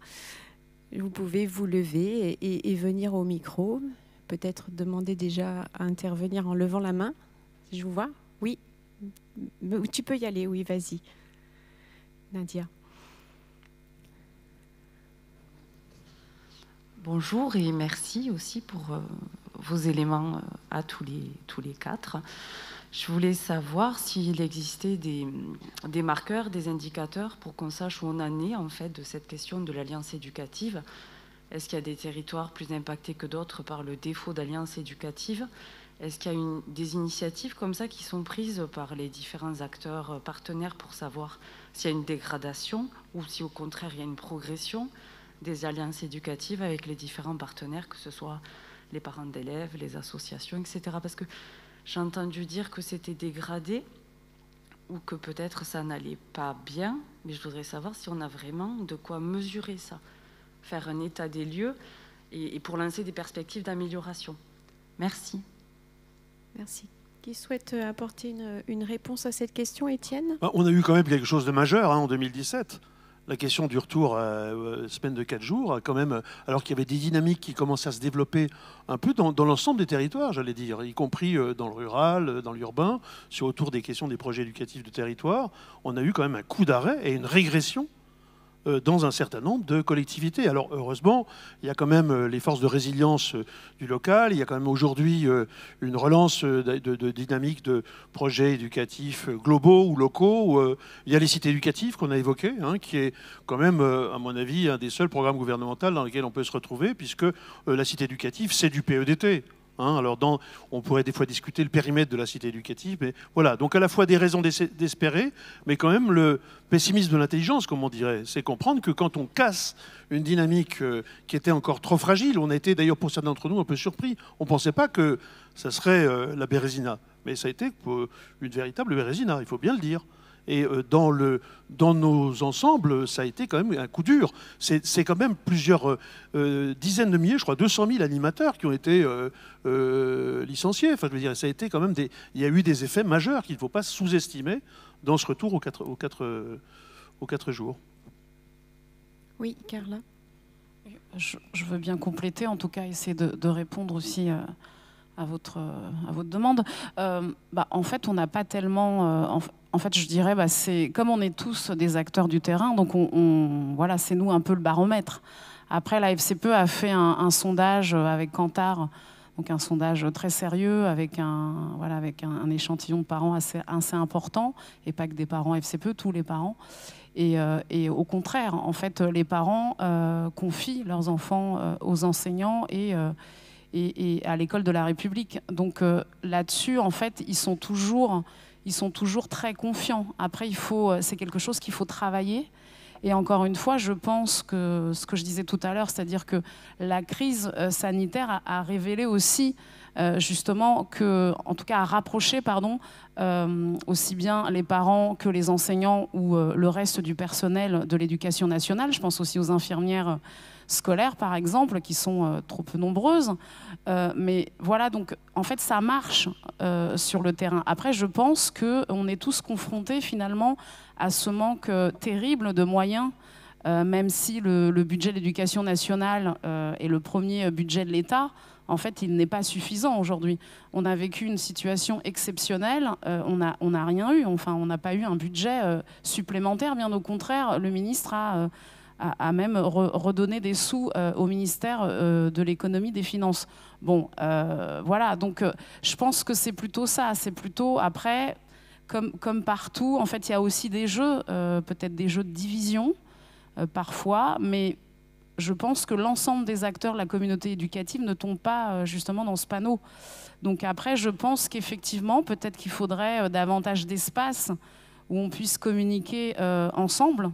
Vous pouvez vous lever et venir au micro. Peut-être demander déjà à intervenir en levant la main. Je vous vois. Oui. Tu peux y aller, oui, vas-y. Nadia. Bonjour et merci aussi pour vos éléments à tous les 4. Je voulais savoir s'il existait des marqueurs, des indicateurs pour qu'on sache où on en est en fait de cette question de l'alliance éducative. Est-ce qu'il y a des territoires plus impactés que d'autres par le défaut d'alliance éducative? Est-ce qu'il y a des initiatives comme ça qui sont prises par les différents acteurs partenaires pour savoir s'il y a une dégradation ou si au contraire il y a une progression des alliances éducatives avec les différents partenaires, que ce soit les parents d'élèves, les associations, etc. Parce que j'ai entendu dire que c'était dégradé ou que peut-être ça n'allait pas bien, mais je voudrais savoir si on a vraiment de quoi mesurer ça, faire un état des lieux et pour lancer des perspectives d'amélioration. Merci. Merci. Qui souhaite apporter une réponse à cette question, Étienne? On a eu quand même quelque chose de majeur en 2017. La question du retour à semaine de 4 jours, quand même, alors qu'il y avait des dynamiques qui commençaient à se développer un peu dans l'ensemble des territoires, j'allais dire, y compris dans le rural, dans l'urbain, autour des questions des projets éducatifs de territoire, on a eu quand même un coup d'arrêt et une régression dans un certain nombre de collectivités. Alors heureusement, il y a quand même les forces de résilience du local, il y a quand même aujourd'hui une relance de dynamique de projets éducatifs globaux ou locaux. Il y a les cités éducatives qu'on a évoquées, qui est quand même, à mon avis, un des seuls programmes gouvernementaux dans lesquels on peut se retrouver, puisque la cité éducative, c'est du PEDT. Alors on pourrait des fois discuter le périmètre de la cité éducative, mais voilà, donc à la fois des raisons d'espérer, mais quand même le pessimisme de l'intelligence, comme on dirait, c'est comprendre que quand on casse une dynamique qui était encore trop fragile, on a été d'ailleurs pour certains d'entre nous un peu surpris, on ne pensait pas que ça serait la Bérésina, mais ça a été une véritable Bérésina, il faut bien le dire. Et dans nos ensembles, ça a été quand même un coup dur. C'est quand même plusieurs dizaines de milliers, je crois 200 000 animateurs qui ont été licenciés. Enfin, je veux dire, ça a été quand même il y a eu des effets majeurs qu'il ne faut pas sous-estimer dans ce retour aux 4 jours. Oui, Carla. Je veux bien compléter, en tout cas, essayer de répondre aussi à votre demande. En fait, on n'a pas tellement... En fait, je dirais, c'est comme on est tous des acteurs du terrain, donc voilà, c'est nous un peu le baromètre. Après, la FCPE a fait un sondage avec Kantar, donc un sondage très sérieux avec un échantillon de parents assez important, et pas que des parents FCPE, tous les parents. Et au contraire, en fait, les parents confient leurs enfants aux enseignants et à l'école de la République. Donc là-dessus, en fait, ils sont toujours très confiants. Après, c'est quelque chose qu'il faut travailler. Et encore une fois, je pense que ce que je disais tout à l'heure, c'est-à-dire que la crise sanitaire a révélé aussi justement en tout cas à rapprocher, aussi bien les parents que les enseignants ou le reste du personnel de l'éducation nationale. Je pense aussi aux infirmières scolaires, par exemple, qui sont trop peu nombreuses. Mais voilà, donc en fait, ça marche sur le terrain. Après, je pense qu'on est tous confrontés finalement à ce manque terrible de moyens, même si le budget de l'éducation nationale est le premier budget de l'État. En fait, il n'est pas suffisant aujourd'hui. On a vécu une situation exceptionnelle, on n'a rien eu, enfin, on n'a pas eu un budget supplémentaire, bien au contraire, le ministre a même redonné des sous au ministère de l'économie, des finances. Bon, voilà, donc je pense que c'est plutôt ça, c'est plutôt après, comme partout, en fait, il y a aussi des jeux, peut-être des jeux de division, parfois, mais je pense que l'ensemble des acteurs de la communauté éducative ne tombent pas justement dans ce panneau. Donc après, je pense qu'effectivement, peut-être qu'il faudrait davantage d'espace où on puisse communiquer ensemble.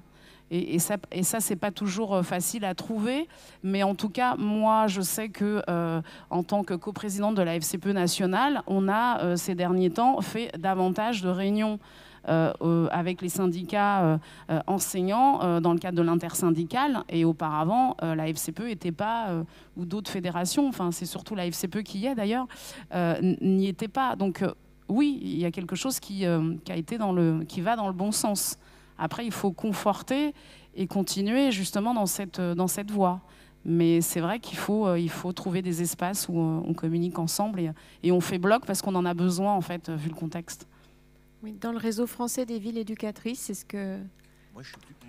Et ça, c'est pas toujours facile à trouver. Mais en tout cas, moi, je sais que en tant que coprésidente de la FCPE nationale, on a ces derniers temps fait davantage de réunions avec les syndicats enseignants dans le cadre de l'intersyndicale. Et auparavant, la FCPE n'était pas, ou d'autres fédérations, enfin c'est surtout la FCPE qui y est d'ailleurs, n'y était pas. Donc oui, il y a quelque chose qui va dans le bon sens. Après, il faut conforter et continuer justement dans cette voie. Mais c'est vrai qu'il faut trouver des espaces où on communique ensemble et on fait bloc parce qu'on en a besoin, en fait, vu le contexte. Oui, dans le réseau français des villes éducatrices, c'est ce que... Moi,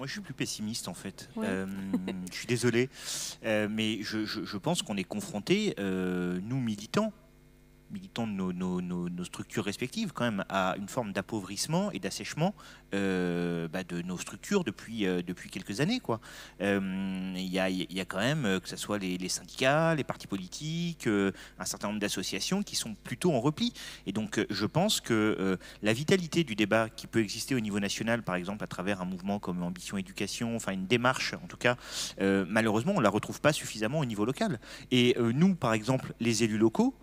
je suis plus pessimiste, en fait. Ouais. Je suis désolé, mais je pense qu'on est confrontés, nous, militants de nos structures respectives, quand même, à une forme d'appauvrissement et d'assèchement de nos structures depuis quelques années, quoi. Il y a quand même, que ce soit les syndicats, les partis politiques, un certain nombre d'associations qui sont plutôt en repli. Et donc, je pense que la vitalité du débat qui peut exister au niveau national, par exemple, à travers un mouvement comme Ambition Éducation, enfin une démarche, en tout cas, malheureusement, on ne la retrouve pas suffisamment au niveau local. Et nous, par exemple, les élus locaux,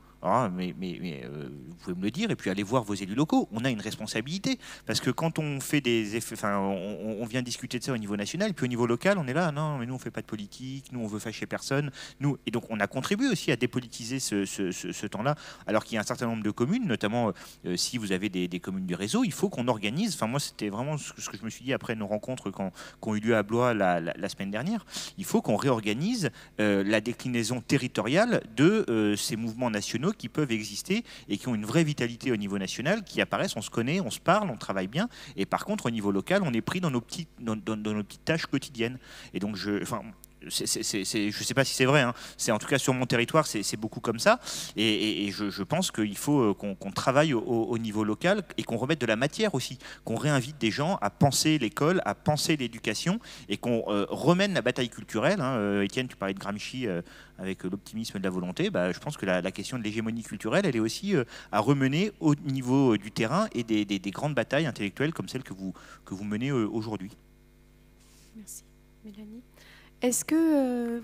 mais vous pouvez me le dire, et puis allez voir vos élus locaux. On a une responsabilité, parce que quand on fait des effets, enfin, on vient discuter de ça au niveau national, et puis au niveau local, on est là, non, mais nous on fait pas de politique, nous on veut fâcher personne, nous, et donc on a contribué aussi à dépolitiser ce temps-là, alors qu'il y a un certain nombre de communes, notamment si vous avez des communes du réseau, il faut qu'on organise. Enfin, moi, c'était vraiment ce que je me suis dit après nos rencontres qui ont eu lieu à Blois la semaine dernière. Il faut qu'on réorganise la déclinaison territoriale de ces mouvements nationaux qui peuvent exister et qui ont une vraie vitalité au niveau national, qui apparaissent, on se connaît, on se parle, on travaille bien, et par contre au niveau local on est pris dans nos petites tâches quotidiennes. Et donc je sais pas si c'est vrai, hein. C'est en tout cas sur mon territoire, c'est beaucoup comme ça, et je pense qu'il faut qu'on travaille au niveau local et qu'on remette de la matière aussi, qu'on réinvite des gens à penser l'école, à penser l'éducation, et qu'on remène la bataille culturelle, hein. Étienne, tu parlais de Gramsci avec l'optimisme de la volonté. Je pense que la question de l'hégémonie culturelle, elle est aussi à remener au niveau du terrain et des grandes batailles intellectuelles comme celles que vous menez aujourd'hui. Merci. Mélanie. Est-ce que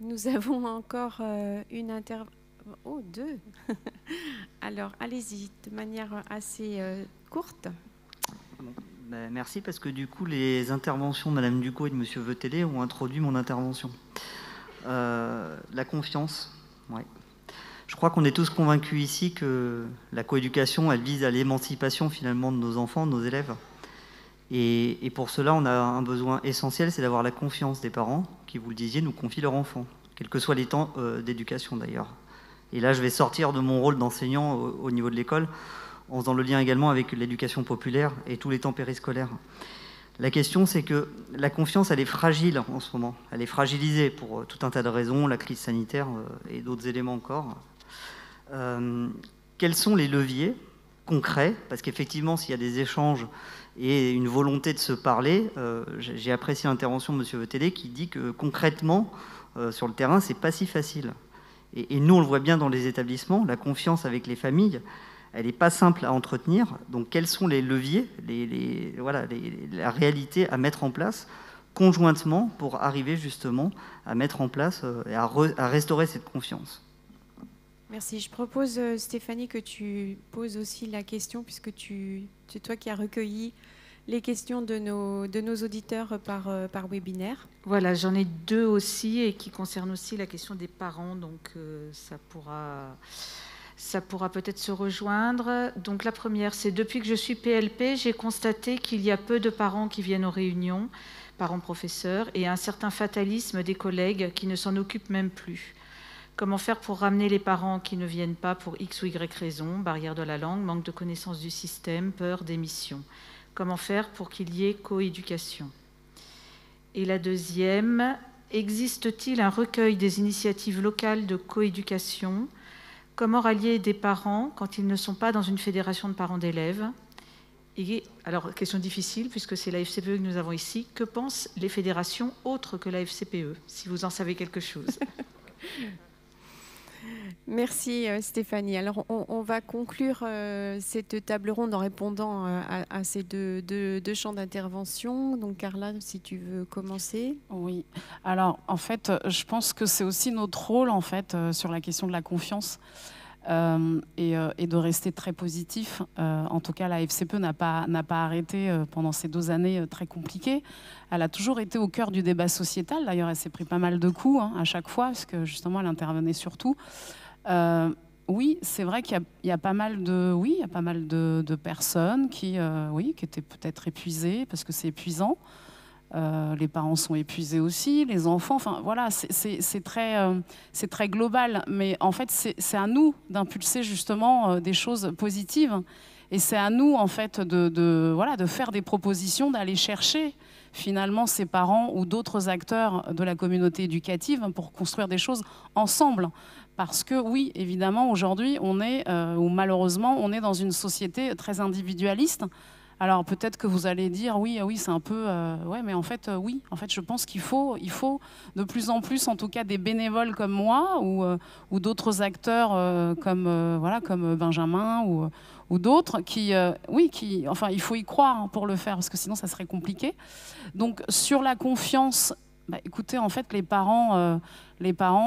nous avons encore une intervention? Oh, deux. Alors, allez-y, de manière assez courte. Merci, parce que du coup, les interventions de Mme Ducot et de M. Vetelé ont introduit mon intervention. La confiance, ouais. Je crois qu'on est tous convaincus ici que la coéducation, elle vise à l'émancipation finalement de nos enfants, de nos élèves. Et pour cela, on a un besoin essentiel, c'est d'avoir la confiance des parents qui, vous le disiez, nous confient leur enfant, quels que soient les temps d'éducation d'ailleurs. Et là, je vais sortir de mon rôle d'enseignant au niveau de l'école, en faisant le lien également avec l'éducation populaire et tous les temps périscolaires. La question, c'est que la confiance, elle est fragile en ce moment. Elle est fragilisée pour tout un tas de raisons, la crise sanitaire et d'autres éléments encore. Quels sont les leviers concrets? Parce qu'effectivement, s'il y a des échanges et une volonté de se parler, j'ai apprécié l'intervention de M. Vetelé qui dit que concrètement, sur le terrain, c'est pas si facile. Et nous, on le voit bien dans les établissements, la confiance avec les familles, elle n'est pas simple à entretenir. Donc, quels sont les leviers, la réalité à mettre en place conjointement pour arriver justement à mettre en place et à restaurer cette confiance? Merci. Je propose, Stéphanie, que tu poses aussi la question, puisque c'est toi qui as recueilli les questions de nos auditeurs par webinaire. Voilà, j'en ai 2 aussi, et qui concernent aussi la question des parents, donc ça pourra peut-être se rejoindre. Donc la première, c'est depuis que je suis PLP, j'ai constaté qu'il y a peu de parents qui viennent aux réunions, parents-professeurs, et un certain fatalisme des collègues qui ne s'en occupent même plus. Comment faire pour ramener les parents qui ne viennent pas pour X ou Y raison, barrière de la langue, manque de connaissance du système, peur, démission? Comment faire pour qu'il y ait coéducation? Et la deuxième, existe-t-il un recueil des initiatives locales de coéducation? Comment rallier des parents quand ils ne sont pas dans une fédération de parents d'élèves? Et alors, question difficile, puisque c'est la FCPE que nous avons ici. Que pensent les fédérations autres que la FCPE, si vous en savez quelque chose? Merci Stéphanie. Alors on va conclure cette table ronde en répondant à ces deux champs d'intervention. Donc Carla, si tu veux commencer. Oui. Alors en fait, je pense que c'est aussi notre rôle en fait sur la question de la confiance et de rester très positif. En tout cas, la FCPE n'a pas arrêté pendant ces 2 années très compliquées. Elle a toujours été au cœur du débat sociétal. D'ailleurs, elle s'est pris pas mal de coups à chaque fois, parce que justement, elle intervenait surtout. Oui, c'est vrai qu'il y a pas mal de personnes qui étaient peut-être épuisées, parce que c'est épuisant. Les parents sont épuisés aussi, les enfants, enfin voilà, c'est très global. Mais en fait, c'est à nous d'impulser justement des choses positives. Et c'est à nous, en fait, de faire des propositions, d'aller chercher finalement ces parents ou d'autres acteurs de la communauté éducative pour construire des choses ensemble. Parce que oui, évidemment, aujourd'hui, ou malheureusement, on est dans une société très individualiste. Alors peut-être que vous allez dire oui, c'est un peu mais en fait oui, en fait je pense qu'il faut de plus en plus, en tout cas des bénévoles comme moi ou d'autres acteurs comme Benjamin ou d'autres enfin il faut y croire pour le faire, parce que sinon ça serait compliqué. Donc sur la confiance, écoutez, en fait les parents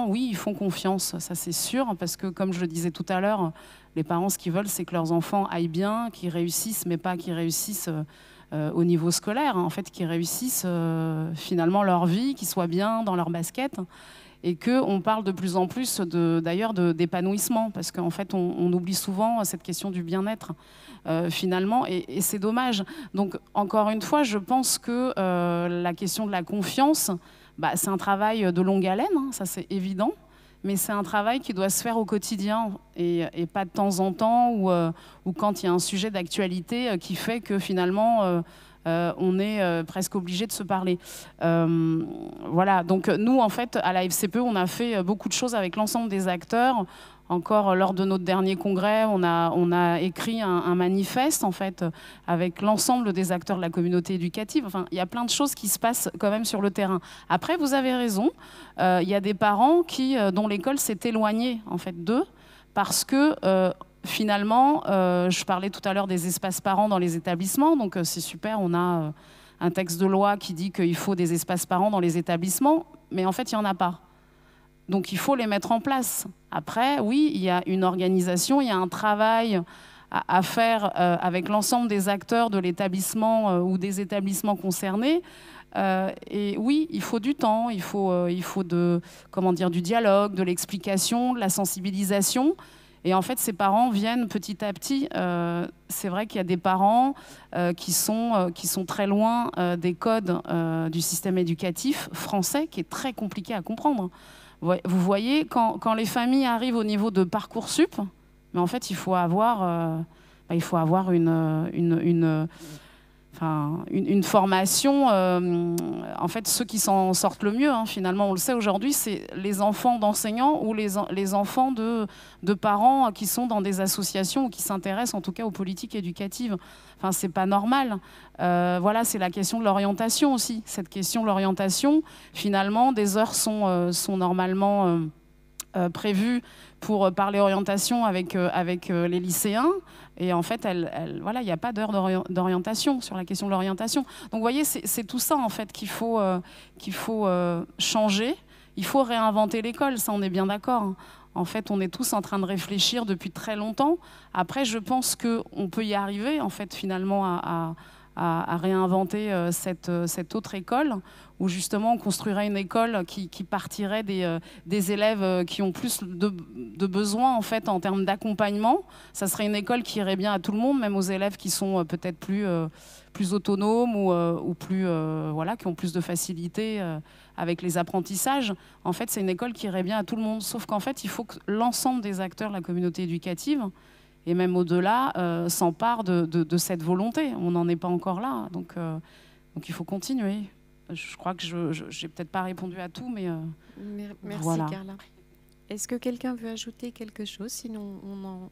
oui, ils font confiance, ça c'est sûr, parce que comme je le disais tout à l'heure, les parents, ce qu'ils veulent, c'est que leurs enfants aillent bien, qu'ils réussissent, mais pas qu'ils réussissent au niveau scolaire, en fait, qu'ils réussissent finalement leur vie, qu'ils soient bien dans leur basket, et qu'on parle de plus en plus d'ailleurs d'épanouissement, parce qu'en fait, on oublie souvent cette question du bien-être, finalement, et c'est dommage. Donc, encore une fois, je pense que la question de la confiance, c'est un travail de longue haleine, ça c'est évident. Mais c'est un travail qui doit se faire au quotidien et pas de temps en temps ou quand il y a un sujet d'actualité qui fait que finalement on est presque obligé de se parler. Voilà, donc nous en fait à la FCPE on a fait beaucoup de choses avec l'ensemble des acteurs. Encore lors de notre dernier congrès, on a écrit un manifeste en fait avec l'ensemble des acteurs de la communauté éducative. Enfin, il y a plein de choses qui se passent quand même sur le terrain. Après, vous avez raison, il y a des parents dont l'école s'est éloignée en fait d'eux parce que finalement, je parlais tout à l'heure des espaces parents dans les établissements, donc c'est super, on a un texte de loi qui dit qu'il faut des espaces parents dans les établissements, mais en fait, il n'y en a pas. Donc il faut les mettre en place. Après, oui, il y a une organisation, il y a un travail à faire avec l'ensemble des acteurs de l'établissement ou des établissements concernés. Et oui, il faut du temps, il faut du dialogue, de l'explication, de la sensibilisation. Et en fait, ces parents viennent petit à petit. C'est vrai qu'il y a des parents qui sont très loin des codes du système éducatif français, qui est très compliqué à comprendre. Vous voyez, quand les familles arrivent au niveau de Parcoursup, mais en fait, il faut avoir une formation. En fait, ceux qui s'en sortent le mieux, finalement, on le sait aujourd'hui, c'est les enfants d'enseignants ou les enfants de parents qui sont dans des associations ou qui s'intéressent en tout cas aux politiques éducatives. Enfin, c'est pas normal. Voilà, c'est la question de l'orientation aussi. Cette question de l'orientation, finalement, des heures sont normalement prévues pour parler orientation avec les lycéens. Et en fait, il n'y a pas d'heure d'orientation sur la question de l'orientation. Donc, vous voyez, c'est tout ça, en fait, qu'il faut changer, Il faut réinventer l'école, ça on est bien d'accord. En fait, on est tous en train de réfléchir depuis très longtemps. Après, je pense qu'on peut y arriver, en fait, finalement, à réinventer cette autre école, où justement on construirait une école qui partirait des élèves qui ont plus de besoins en fait en termes d'accompagnement. Ça serait une école qui irait bien à tout le monde, même aux élèves qui sont peut-être plus autonomes ou plus, voilà, qui ont plus de facilité avec les apprentissages. En fait, c'est une école qui irait bien à tout le monde. Sauf qu'en fait, il faut que l'ensemble des acteurs de la communauté éducative, et même au-delà, s'empare de cette volonté. On n'en est pas encore là, donc il faut continuer. Je crois que je n'ai peut-être pas répondu à tout, mais merci voilà. Carla. Est-ce que quelqu'un veut ajouter quelque chose? Sinon,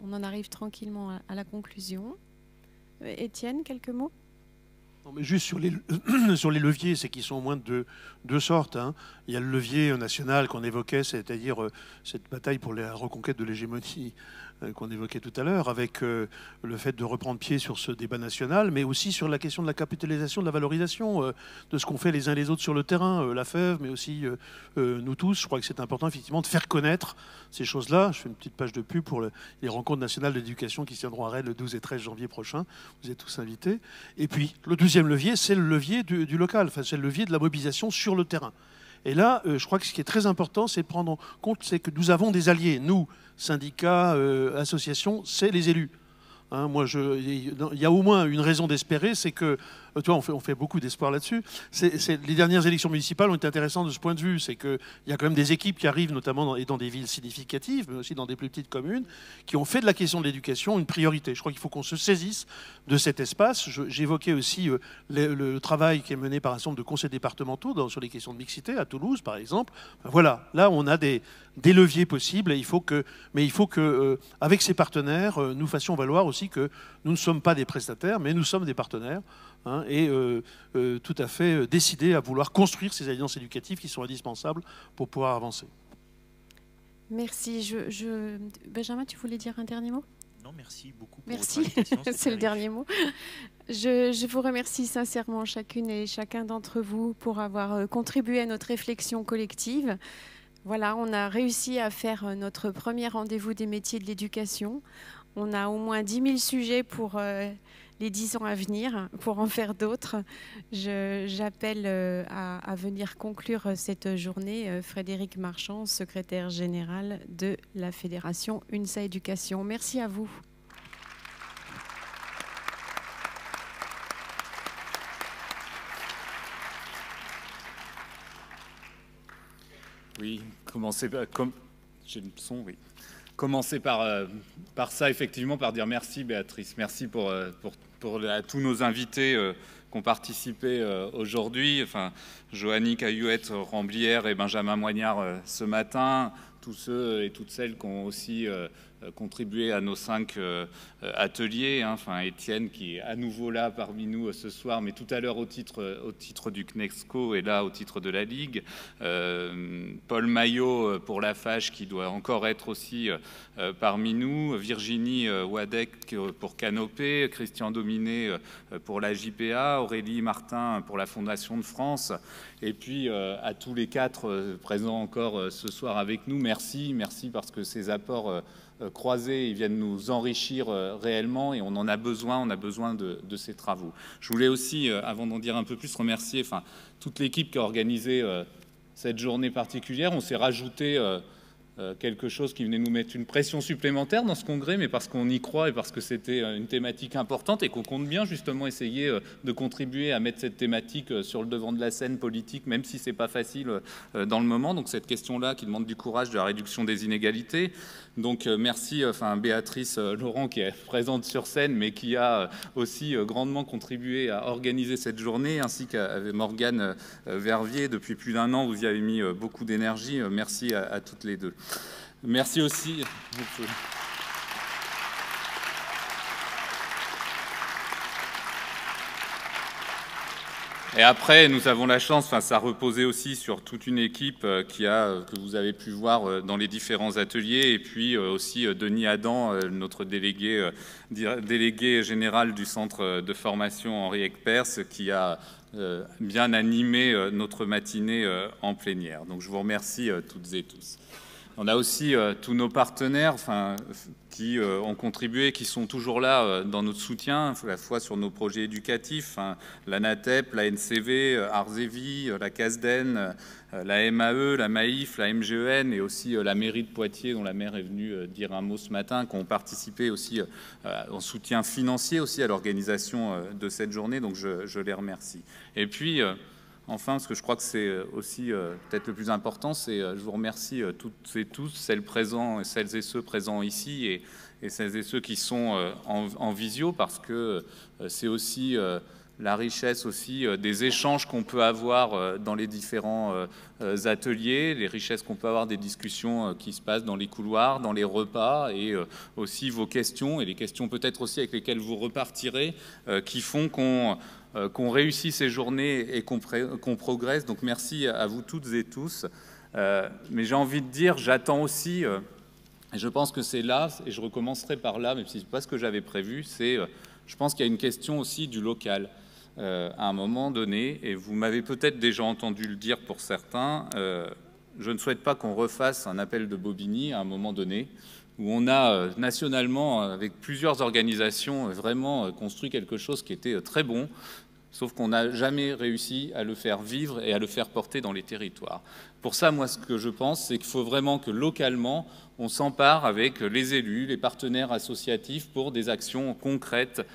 on en arrive tranquillement à la conclusion. Étienne, quelques mots? Non, mais juste sur les leviers, c'est qu'ils sont au moins de deux sortes. Hein. Il y a le levier national qu'on évoquait, c'est-à-dire cette bataille pour la reconquête de l'hégémonie qu'on évoquait tout à l'heure, avec le fait de reprendre pied sur ce débat national, mais aussi sur la question de la capitalisation, de la valorisation de ce qu'on fait les uns les autres sur le terrain, la FEV, mais aussi nous tous. Je crois que c'est important effectivement de faire connaître ces choses-là. Je fais une petite page de pub pour les rencontres nationales d'éducation qui se tiendront à Rennes le 12 et 13 janvier prochain. Vous êtes tous invités. Et puis, le deuxième levier, c'est le levier du local, enfin, c'est le levier de la mobilisation sur le terrain. Et là, je crois que ce qui est très important, c'est de prendre en compte, c'est que nous avons des alliés. Nous, syndicats, associations, c'est les élus. Hein, moi, il y a au moins une raison d'espérer, c'est que, tu vois, on fait beaucoup d'espoir là-dessus. Les dernières élections municipales ont été intéressantes de ce point de vue. C'est qu'il y a quand même des équipes qui arrivent, notamment dans des villes significatives, mais aussi dans des plus petites communes, qui ont fait de la question de l'éducation une priorité. Je crois qu'il faut qu'on se saisisse de cet espace. J'évoquais aussi le travail qui est mené par un certain nombre de conseils départementaux sur les questions de mixité, à Toulouse, par exemple. Voilà, là, on a des leviers possibles. Et il faut que, avec ces partenaires, nous fassions valoir aussi que nous ne sommes pas des prestataires, mais nous sommes des partenaires, hein, et tout à fait décidés à vouloir construire ces alliances éducatives qui sont indispensables pour pouvoir avancer. Merci. Benjamin, tu voulais dire un dernier mot? Non, merci beaucoup pour merci. votre invitation. C'est le dernier mot. Je vous remercie sincèrement chacune et chacun d'entre vous pour avoir contribué à notre réflexion collective. Voilà, on a réussi à faire notre premier rendez-vous des métiers de l'éducation. On a au moins 10 000 sujets pour les 10 ans à venir, pour en faire d'autres. J'appelle à venir conclure cette journée Frédéric Marchand, secrétaire général de la Fédération UNSA Éducation. Merci à vous. Oui, j'ai le son, oui. Commencer par ça, effectivement, par dire merci, Béatrice. Merci à tous nos invités qui ont participé aujourd'hui. Enfin, Joanny Caillouette-Ramblière et Benjamin Moignard ce matin. Tous ceux et toutes celles qui ont aussi contribué à nos 5 ateliers. Hein. Enfin, Étienne qui est à nouveau là parmi nous ce soir, mais tout à l'heure au titre du CNESCO et là au titre de la Ligue. Paul Maillot pour la FACH qui doit encore être aussi parmi nous. Virginie Wadek pour Canopé. Christian Dominé pour la JPA. Aurélie Martin pour la Fondation de France. Et puis à tous les 4 présents encore ce soir avec nous, merci parce que ces apports croisés ils viennent nous enrichir réellement et on en a besoin, de ces travaux. Je voulais aussi, avant d'en dire un peu plus, remercier toute l'équipe qui a organisé cette journée particulière. On s'est rajouté quelque chose qui venait nous mettre une pression supplémentaire dans ce congrès, mais parce qu'on y croit et parce que c'était une thématique importante et qu'on compte bien justement essayer de contribuer à mettre cette thématique sur le devant de la scène politique, même si c'est pas facile dans le moment. Donc cette question-là qui demande du courage de la réduction des inégalités. Donc merci Béatrice Laurent qui est présente sur scène, mais qui a aussi grandement contribué à organiser cette journée, ainsi qu'avec Morgane Vervier. Depuis plus d'1 an, vous y avez mis beaucoup d'énergie. Merci à toutes les deux. Merci aussi. Et après, nous avons la chance, ça reposait aussi sur toute une équipe que vous avez pu voir dans les différents ateliers, et puis aussi Denis Adam, notre délégué général du centre de formation Henri Ecpers, qui a bien animé notre matinée en plénière. Donc je vous remercie toutes et tous. On a aussi tous nos partenaires qui ont contribué, qui sont toujours là dans notre soutien, à la fois sur nos projets éducatifs, l'ANATEP, la NCV, Arzevi, la CASDEN, la MAE, la MAIF, la MGEN et aussi la mairie de Poitiers, dont la maire est venue dire un mot ce matin, qui ont participé aussi en soutien financier aussi à l'organisation de cette journée. Donc je les remercie. Et puis, enfin, parce que je crois que c'est aussi peut-être le plus important, c'est je vous remercie toutes et tous, celles et ceux présents ici et celles et ceux qui sont en visio, parce que c'est aussi la richesse aussi des échanges qu'on peut avoir dans les différents ateliers, les richesses qu'on peut avoir des discussions qui se passent dans les couloirs, dans les repas, et aussi vos questions, et les questions peut-être aussi avec lesquelles vous repartirez, qui font qu'on réussit ces journées et qu'on progresse. Donc merci à vous toutes et tous. Mais j'ai envie de dire, j'attends aussi, et je pense que c'est là, et je recommencerai par là, même si ce n'est pas ce que j'avais prévu, je pense qu'il y a une question aussi du local. À un moment donné, et vous m'avez peut-être déjà entendu le dire pour certains, je ne souhaite pas qu'on refasse un appel de Bobigny à un moment donné, où on a nationalement, avec plusieurs organisations, vraiment construit quelque chose qui était très bon, sauf qu'on n'a jamais réussi à le faire vivre et à le faire porter dans les territoires. Pour ça, moi, ce que je pense, c'est qu'il faut vraiment que localement, on s'empare avec les élus, les partenaires associatifs pour des actions concrètes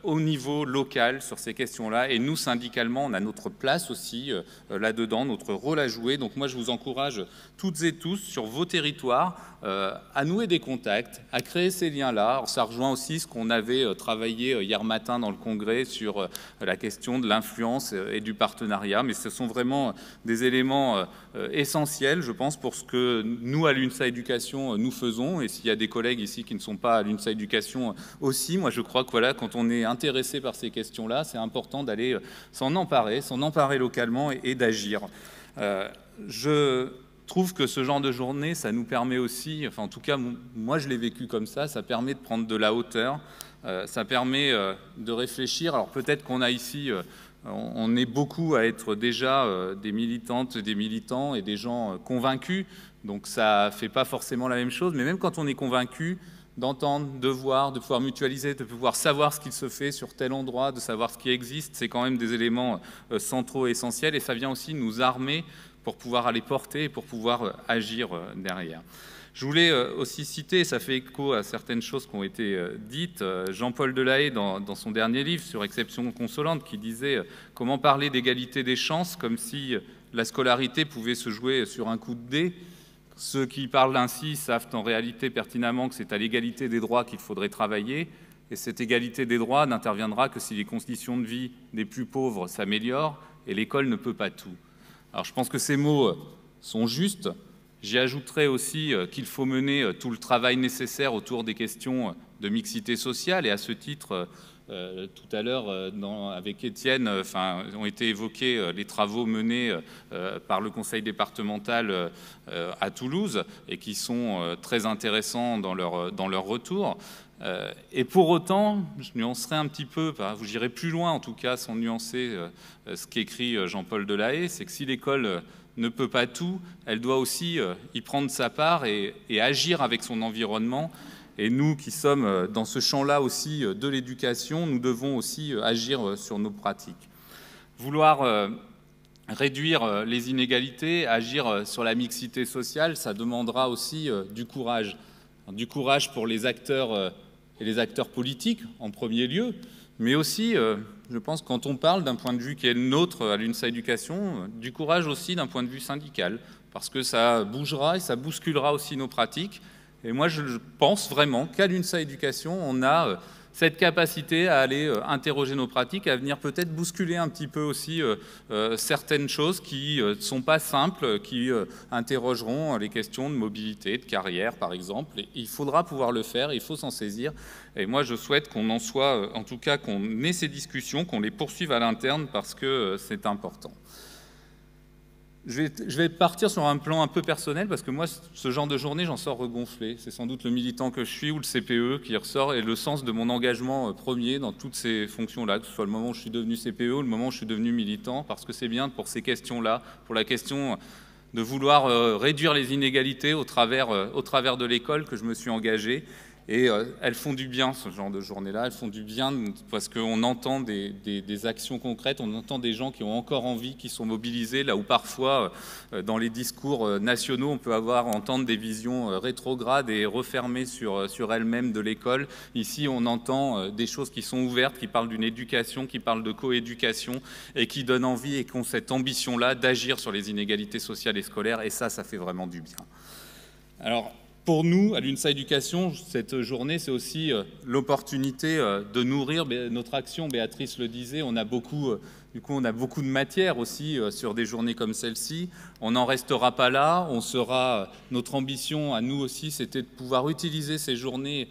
au niveau local sur ces questions-là. Et nous, syndicalement, on a notre place aussi là-dedans, notre rôle à jouer. Donc moi, je vous encourage toutes et tous sur vos territoires à nouer des contacts, à créer ces liens-là. Alors, ça rejoint aussi ce qu'on avait travaillé hier matin dans le congrès sur la question de l'influence et du partenariat. Mais ce sont vraiment des éléments essentiels, je pense, pour ce que nous, à l'UNSA Éducation, nous faisons. Et s'il y a des collègues ici qui ne sont pas à l'UNSA Éducation aussi, moi, je crois que voilà, quand on est intéressé par ces questions-là, c'est important d'aller s'en emparer localement et d'agir. Je trouve que ce genre de journée, ça nous permet aussi, enfin en tout cas, moi je l'ai vécu comme ça permet de prendre de la hauteur, ça permet de réfléchir. Alors peut-être qu'on a ici, on est beaucoup à être déjà des militantes, des militants et des gens convaincus, donc ça ne fait pas forcément la même chose, mais même quand on est convaincu, d'entendre, de voir, de pouvoir mutualiser, de pouvoir savoir ce qu'il se fait sur tel endroit, de savoir ce qui existe, c'est quand même des éléments centraux et essentiels, et ça vient aussi nous armer pour pouvoir aller porter et pour pouvoir agir derrière. Je voulais aussi citer, ça fait écho à certaines choses qui ont été dites, Jean-Paul Delahaye dans son dernier livre sur Exception consolante, qui disait « Comment parler d'égalité des chances comme si la scolarité pouvait se jouer sur un coup de dé ». Ceux qui parlent ainsi savent en réalité pertinemment que c'est à l'égalité des droits qu'il faudrait travailler, et cette égalité des droits n'interviendra que si les conditions de vie des plus pauvres s'améliorent, et l'école ne peut pas tout. Alors je pense que ces mots sont justes. J'y ajouterai aussi qu'il faut mener tout le travail nécessaire autour des questions de mixité sociale, et à ce titre, tout à l'heure, avec Étienne, ont été évoqués les travaux menés par le conseil départemental à Toulouse et qui sont très intéressants dans leur retour. Et pour autant, je nuancerai un petit peu, j'irai plus loin en tout cas, sans nuancer ce qu'écrit Jean-Paul Delahaye, c'est que si l'école ne peut pas tout, elle doit aussi y prendre sa part et agir avec son environnement. Et nous qui sommes dans ce champ-là aussi de l'éducation, nous devons aussi agir sur nos pratiques. Vouloir réduire les inégalités, agir sur la mixité sociale, ça demandera aussi du courage. Du courage pour les acteurs et les acteurs politiques en premier lieu, mais aussi, je pense, quand on parle d'un point de vue qui est le nôtre à l'UNSA Éducation, du courage aussi d'un point de vue syndical, parce que ça bougera et ça bousculera aussi nos pratiques. Et moi, je pense vraiment qu'à l'UNSA Éducation, on a cette capacité à aller interroger nos pratiques, à venir peut-être bousculer un petit peu aussi certaines choses qui ne sont pas simples, qui interrogeront les questions de mobilité, de carrière, par exemple. Et il faudra pouvoir le faire, il faut s'en saisir. Et moi, je souhaite qu'on en soit, en tout cas, qu'on ait ces discussions, qu'on les poursuive à l'interne, parce que c'est important. Je voulais aussi citer, ça fait écho à certaines choses qui ont été dites, Jean-Paul Delahaye dans son dernier livre sur Exception consolante, qui disait « Comment parler d'égalité des chances comme si la scolarité pouvait se jouer sur un coup de dé ». Ce qui parle ainsi savent en réalité pertinemment que c'est à l'égalité des droits qu'il faudrait travailler. Et cette Je vais partir sur un plan un peu personnel parce que moi, ce genre de journée, j'en sors regonflé. C'est sans doute le militant que je suis ou le CPE qui ressort et le sens de mon engagement premier dans toutes ces fonctions-là, que ce soit le moment où je suis devenu CPE ou le moment où je suis devenu militant, parce que c'est bien pour ces questions-là, pour la question de vouloir réduire les inégalités au travers de l'école que je me suis engagé. Et elles font du bien, ce genre de journée-là, elles font du bien parce qu'on entend des actions concrètes, on entend des gens qui ont encore envie, qui sont mobilisés, là où parfois, dans les discours nationaux, on peut entendre des visions rétrogrades et refermées sur elles-mêmes de l'école. Ici, on entend des choses qui sont ouvertes, qui parlent d'une éducation, qui parlent de coéducation et qui donnent envie et qui ont cette ambition-là d'agir sur les inégalités sociales et scolaires, et ça fait vraiment du bien. Alors, pour nous, à l'UNSA Éducation, cette journée, c'est aussi l'opportunité de nourrir notre action. Béatrice le disait, on a beaucoup de matière aussi sur des journées comme celle-ci. On n'en restera pas là. Notre ambition à nous aussi, c'était de pouvoir utiliser ces journées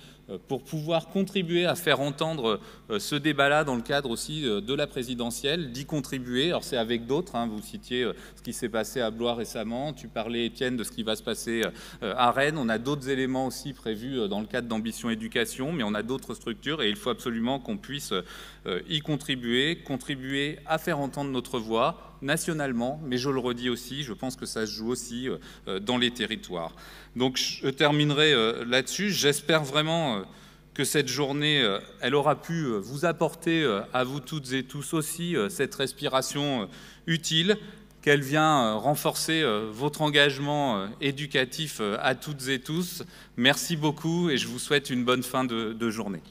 pour pouvoir contribuer à faire entendre ce débat-là dans le cadre aussi de la présidentielle, d'y contribuer. Alors c'est avec d'autres, hein, vous citiez ce qui s'est passé à Blois récemment, tu parlais Étienne de ce qui va se passer à Rennes, on a d'autres éléments aussi prévus dans le cadre d'Ambition Éducation, mais on a d'autres structures et il faut absolument qu'on puisse y contribuer à faire entendre notre voix nationalement, mais je le redis aussi, je pense que ça se joue aussi dans les territoires. Donc je terminerai là-dessus. J'espère vraiment que cette journée, elle aura pu vous apporter à vous toutes et tous aussi cette respiration utile, qu'elle vient renforcer votre engagement éducatif à toutes et tous. Merci beaucoup et je vous souhaite une bonne fin de journée.